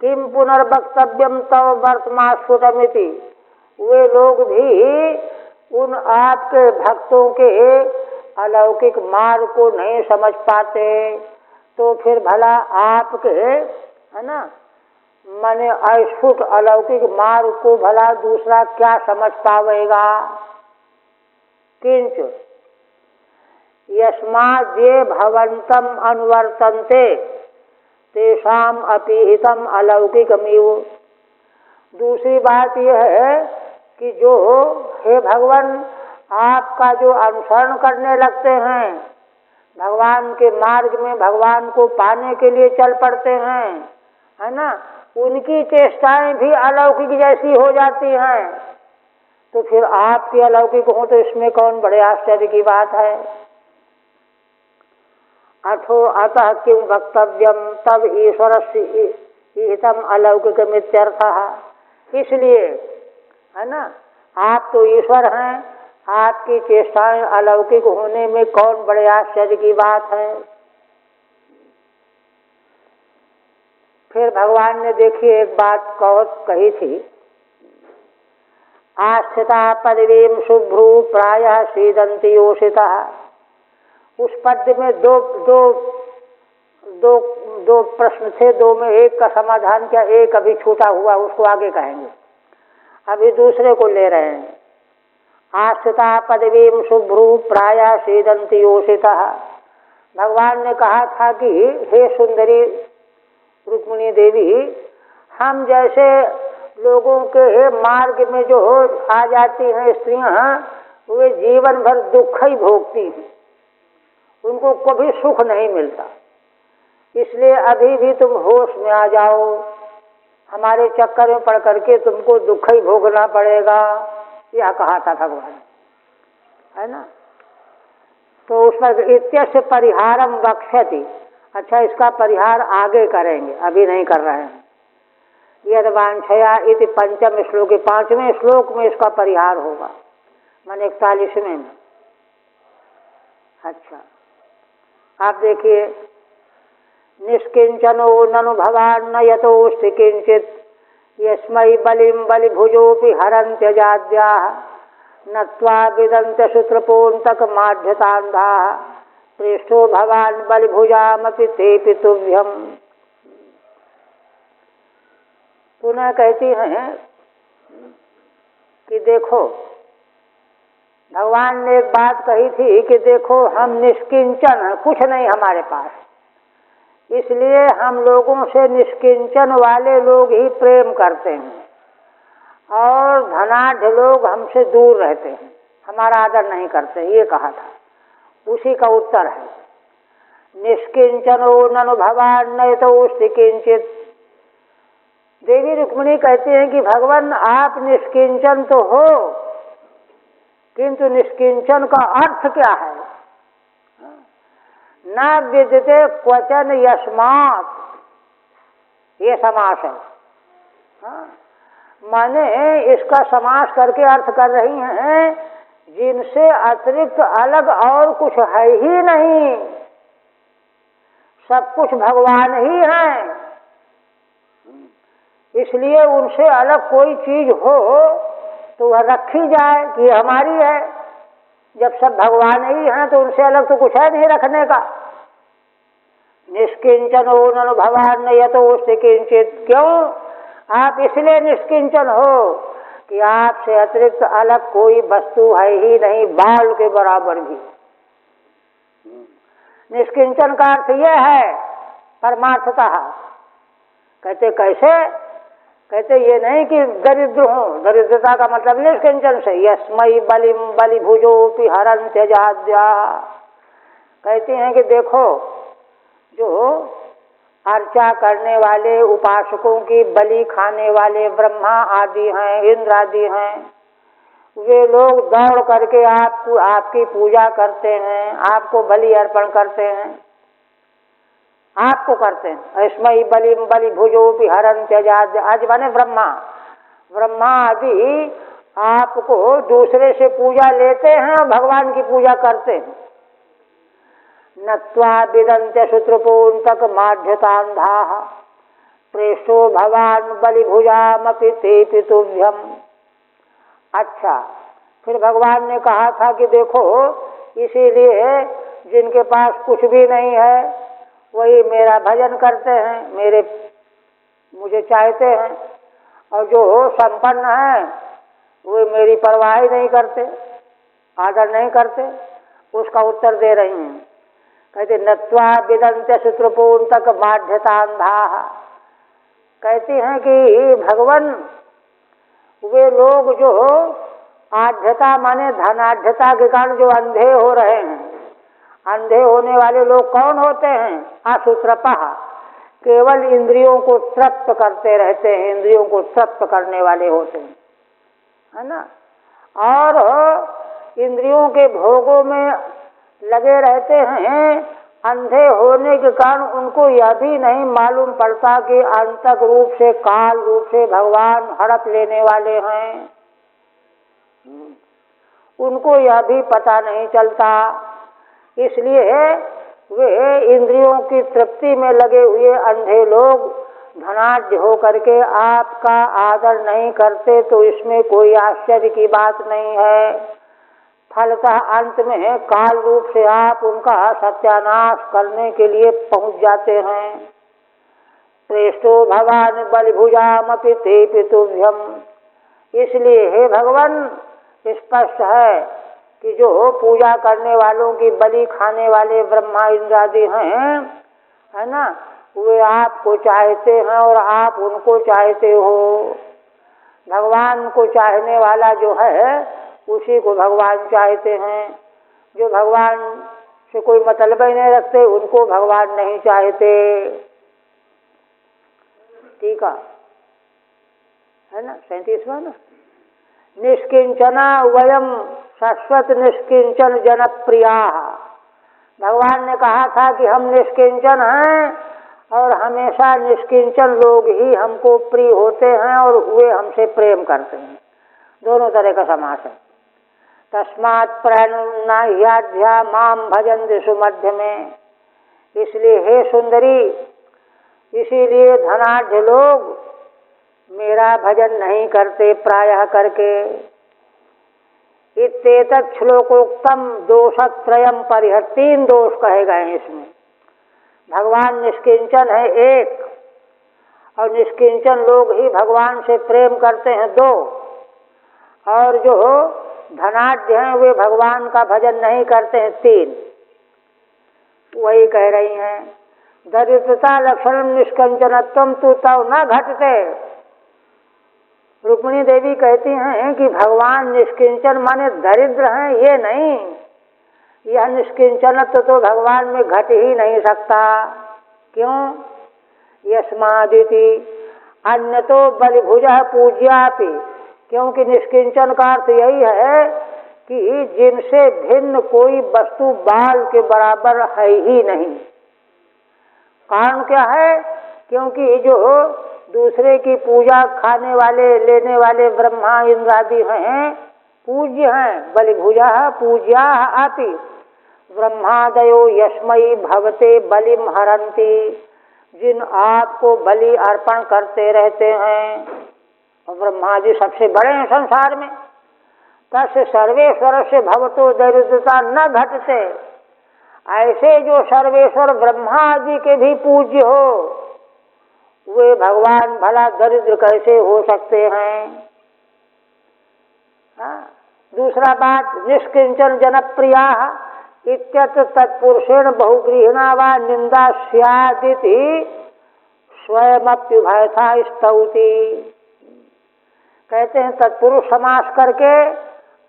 किम पुनर्वक्तव्यम तव वर्तमास्फुटमिति, वे लोग भी उन आपके भक्तों के अलौकिक मार्ग को नहीं समझ पाते, तो फिर भला आपके, है ना, माने अस्फुट अलौकिक मार्ग को भला दूसरा क्या समझ पावेगा। किंच यस्माद् ये भवन्तम अनुवर्तन्ते तेषाम अपिहितम अलौकिकमेव। दूसरी बात यह है कि जो हे भगवान आपका जो अनुसरण करने लगते हैं, भगवान के मार्ग में भगवान को पाने के लिए चल पड़ते हैं, है ना, उनकी चेष्टाएं भी अलौकिक जैसी हो जाती हैं, तो फिर आपकी अलौकिक हो तो इसमें कौन बड़े आश्चर्य की बात है। अथो अतः किम वक्तव्यम तब ईश्वरस्य हितम अलौकिकमित्यर्थः। इसलिए, है ना, आप तो ईश्वर हैं, आपकी चेष्टाएं अलौकिक होने में कौन बड़े आश्चर्य की बात है। फिर भगवान ने देखिए एक बात कही थी, आस्थिता पदवीं शुभ्रू प्रायः सीदंति योषिता। उस पद्य में दो प्रश्न थे, दो में एक का समाधान किया, एक अभी छूटा हुआ, उसको आगे कहेंगे, अभी दूसरे को ले रहे हैं। आस्थिता पदवीं शुभ्रू प्रायः सीदंति योषिता। भगवान ने कहा था कि हे सुंदरी रुक्मिणी देवी, हम जैसे लोगों के मार्ग में जो आ जाती हैं स्त्रियां, वे जीवन भर दुख ही भोगती हैं, उनको कभी सुख नहीं मिलता, इसलिए अभी भी तुम होश में आ जाओ, हमारे चक्कर में पड़ करके तुमको दुख ही भोगना पड़ेगा, यह कहा था भगवान, है ना। तो उसमें इत्यस्य परिहारम वक्ष्यति, अच्छा इसका परिहार आगे करेंगे, अभी नहीं कर रहे हैं। यद वांछया इति पंचम श्लोक, 5वें श्लोक में इसका परिहार होगा, माने 41वें में। अच्छा, आप देखिए, निष्किंचनो ननु भवान् न यतोऽस्ति किंचित् यस्मै बलिं बलिभुजोऽपि हरन्त्यजाद्याः नत्वा विदन्त्य शूत्रपून्तकमाढ्यतान्धाः पृष्ठो भवान् बलिभुजामपि तेऽपि तुभ्यम्। पुनः कहती हैं कि देखो, भगवान ने एक बात कही थी कि देखो हम निष्किंचन हैं, कुछ नहीं हमारे पास, इसलिए हम लोगों से निष्किंचन वाले लोग ही प्रेम करते हैं और धनाढ्य लोग हमसे दूर रहते हैं, हमारा आदर नहीं करते, ये कहा था। उसी का उत्तर है निष्किंचनो ननु भवान् न यतोऽस्ति किंचित्। देवी रुक्मिणी कहती हैं कि भगवान आप निष्किंचन तो हो, किंतु निष्किंचन का अर्थ क्या है? न विद्यते क्वचन यस्मात्, ये समास है। माने इसका समास करके अर्थ कर रही हैं जिनसे अतिरिक्त अलग और कुछ है ही नहीं, सब कुछ भगवान ही है, इसलिए उनसे अलग कोई चीज हो तो वह रखी जाए कि हमारी है। जब सब भगवान ही हैं तो उनसे अलग तो कुछ है नहीं रखने का। निष्किंचनो ननु भवान् न यतोऽस्ति किंचित्। क्यों? आप इसलिए निष्किंचन हो कि आपसे अतिरिक्त अलग कोई वस्तु है ही नहीं, बाल के बराबर भी। निष्किंचन का अर्थ यह है परमार्थतः। कहते कैसे? कहते ये नहीं कि दरिद्र हो, दरिद्रता का मतलब निष्किंचन से। यस्मै बलिं बलिभुजोऽपि हरन्त्यजाद्याः। कहते हैं कि देखो जो अर्चा करने वाले उपासकों की बलि खाने वाले ब्रह्मा आदि हैं, इंद्र आदि हैं, वे लोग दौड़ करके आपको आपकी पूजा करते हैं, आपको बलि अर्पण करते हैं, आपको करते हैं। अस्मै बलिं बलिभुजोऽपि हरन्त्यजाद्याः। आज बने ब्रह्मा, ब्रह्मा आदि आपको दूसरे से पूजा लेते हैं और भगवान की पूजा करते हैं। नत्वा विदन्त्य शूत्रपून्तकमाढ्यतान्धाः प्रेष्ठो भवान् बलिभुजामपि तेऽपि तुभ्यम्। अच्छा, फिर भगवान ने कहा था कि देखो इसीलिए जिनके पास कुछ भी नहीं है वही मेरा भजन करते हैं, मुझे चाहते हैं, और जो संपन्न हैं वे मेरी परवाह नहीं करते, आदर नहीं करते। उसका उत्तर दे रही हैं। कहते नत्वा विदन्त्य शूत्रपून्तकमाढ्यतान्धाः। कहती हैं कि भगवान वे लोग जो आढ्यता माने धनाढ्यता के कारण जो अंधे हो रहे हैं, अंधे होने वाले लोग कौन होते हैं? असूत्रपः, केवल इंद्रियों को तृप्त करते रहते हैं, इंद्रियों को तृप्त करने वाले होते हैं, है ना, और इंद्रियों के भोगों में लगे रहते हैं। अंधे होने के कारण उनको यह भी नहीं मालूम पड़ता कि अंतक रूप से काल रूप से भगवान हड़प लेने वाले हैं, उनको यह भी पता नहीं चलता। इसलिए वे इंद्रियों की तृप्ति में लगे हुए अंधे लोग धनाढ्य हो करके आपका आदर नहीं करते, तो इसमें कोई आश्चर्य की बात नहीं है। फलतः अंत में काल रूप से आप उनका सत्यानाश करने के लिए पहुंच जाते हैं। प्रेष्ठो भवान् बलिभुजामपि तेऽपि तुभ्यम्। इसलिए हे भगवान स्पष्ट है कि जो पूजा करने वालों की बलि खाने वाले ब्रह्मा इंद्र आदि हैं, है ना, वे आपको चाहते हैं और आप उनको चाहते हो। भगवान को चाहने वाला जो है उसी को भगवान चाहते हैं। जो भगवान से कोई मतलब ही नहीं रखते उनको भगवान नहीं चाहते। ठीक है ना, 37वां ना। निष्किंचना वयम शाश्वत निष्किंचन जनप्रिया। भगवान ने कहा था कि हम निष्किंचन हैं और हमेशा निष्किंचन लोग ही हमको प्रिय होते हैं और वे हमसे प्रेम करते हैं। दोनों तरह का समास है। तस्मात् प्रणुन्नाह्याध्या माम भजन्ति सुमध्य में इसलिए हे सुंदरी, इसीलिए धनाढ्य लोग मेरा भजन नहीं करते प्रायः करके। इत्येतत् श्लोकोक्तम दोषत्रयम् परिहर, 3 दोष कहे गए हैं इसमें। भगवान निष्किंचन है एक, और निष्किंचन लोग ही भगवान से प्रेम करते हैं 2, और जो धनाढ्य हैं वे भगवान का भजन नहीं करते हैं 3। वही कह रही हैं, दरिद्रता लक्षण निष्कंचनत्वम तु तव न घटते। रुक्मिणी देवी कहती हैं कि भगवान निष्किंचन माने दरिद्र हैं, ये नहीं, यह निष्किंचनत्व तो भगवान में घट ही नहीं सकता। क्यों? यस्मादिति अन्यतो बलिभुजः पूज्यापि, क्योंकि निष्किंचन का अर्थ यही है कि जिनसे भिन्न कोई वस्तु बाल के बराबर है ही नहीं। कारण क्या है? क्योंकि जो दूसरे की पूजा खाने वाले लेने वाले ब्रह्मा इंद्र आदि हैं, पूज्य हैं। बलिभुजः पूज्या अपि ब्रह्मादयो यस्मयी भवते बलिम हरन्ति, जिन आपको बलि अर्पण करते रहते हैं, और ब्रह्मा जी सबसे बड़े हैं संसार में। तस्य सर्वेश्वर से भवतो दरिद्रता न घटते, ऐसे जो सर्वेश्वर ब्रह्मा जी के भी पूज्य हो, वे भगवान भला दरिद्र कैसे हो सकते हैं? दूसरा बात, निष्किंचन जनप्रिया इत्यत्र तत्पुरुषेण बहुगृहिणा वा निंदा स्यादिति स्वयमप्युभयथा स्तौति। कहते हैं तत्पुरुष समास करके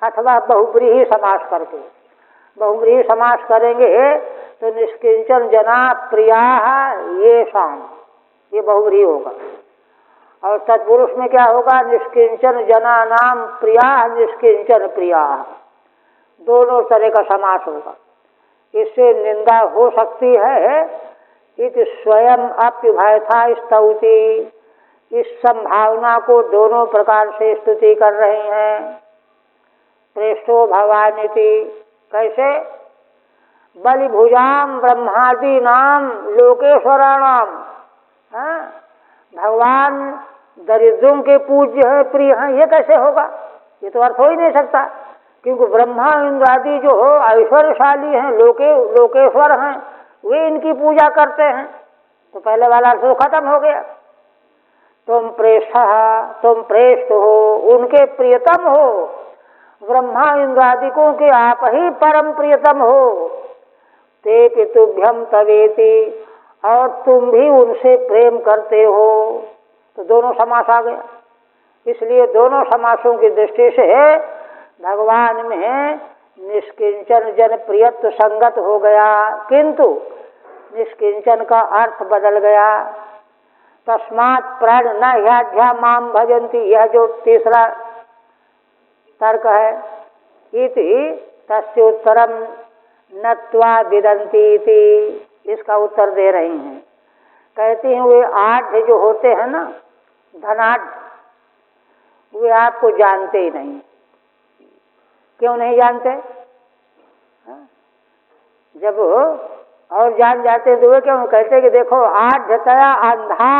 अथवा बहुव्रीहि समास करके। बहुव्रीहि समास करेंगे तो निष्किंचन जना प्रिया ये शाम, ये बहुव्रीहि होगा। और तत्पुरुष में क्या होगा? निष्किंचन जना नाम प्रिया निष्किंचन प्रिया, दोनों तरह का समास होगा। इससे निंदा हो सकती है। इति स्वयं अप्युभयथा स्तौति, इस संभावना को दोनों प्रकार से स्तुति कर रहे हैं। प्रेष्ठो भवानिति, कैसे? बलिभुजाम ब्रह्मादि नाम लोकेश्वराणाम, भगवान दरिद्रों के पूज्य है, प्रिय हैं, ये कैसे होगा? ये तो अर्थ हो ही नहीं सकता, क्योंकि ब्रह्मा इंद्र आदि जो ऐश्वर्यशाली हैं, लोकेश्वर हैं, वे इनकी पूजा करते हैं। तो पहले वाला अर्थ तो खत्म हो गया। तुम प्रेष्ठ हो, उनके प्रियतम हो, ब्रह्मा इंद्र आदिकों के आप ही परम प्रियतम हो। ते पितुभ्यम तवेति, और तुम भी उनसे प्रेम करते हो। तो दोनों समास आ गया। इसलिए दोनों समासों की दृष्टि से भगवान में निष्किंचन जन प्रियत्व संगत हो गया, किंतु निष्किंचन का अर्थ बदल गया। तस्मात् प्राण न ह्याध्या माम भजन्ति, यह जो तीसरा तर्क है, इति तस्य उत्तरम नत्वा विदन्ति इति, इसका उत्तर दे रही हैं। कहती हैं वे आढ़ जो होते हैं ना, धनाढ़, वे आपको जानते ही नहीं। क्यों नहीं जानते? जब और जान जाते तो वे क्यों कहते कि देखो आढ़तया अंधा,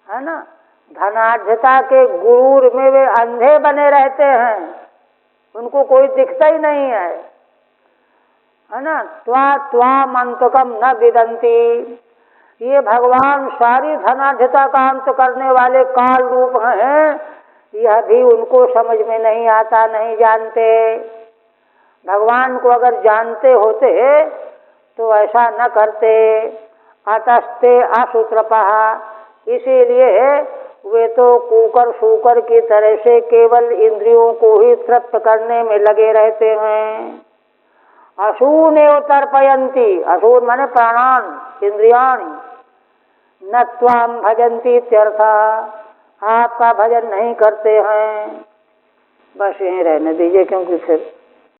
है ना, धनाढ़ता के गुरूर में वे अंधे बने रहते हैं, उनको कोई दिखता ही नहीं है ना। त्वा मंतकम न विदंती, ये भगवान सारी धनाढ़ता का अंत करने वाले काल रूप हैं, यह भी उनको समझ में नहीं आता, नहीं जानते। भगवान को अगर जानते होते तो ऐसा न करते। अतस्ते असूत्रपः, इसीलिए वे तो कुकर सूकर की तरह से केवल इंद्रियों को ही तृप्त करने में लगे रहते हैं। असूनेव तर्पयन्ति, असून माने प्राणान इंद्रियाणि, न त्वाम भजन्ति इत्यर्थ, आपका भजन नहीं करते हैं। बस यहीं रहने दीजिए, क्योंकि फिर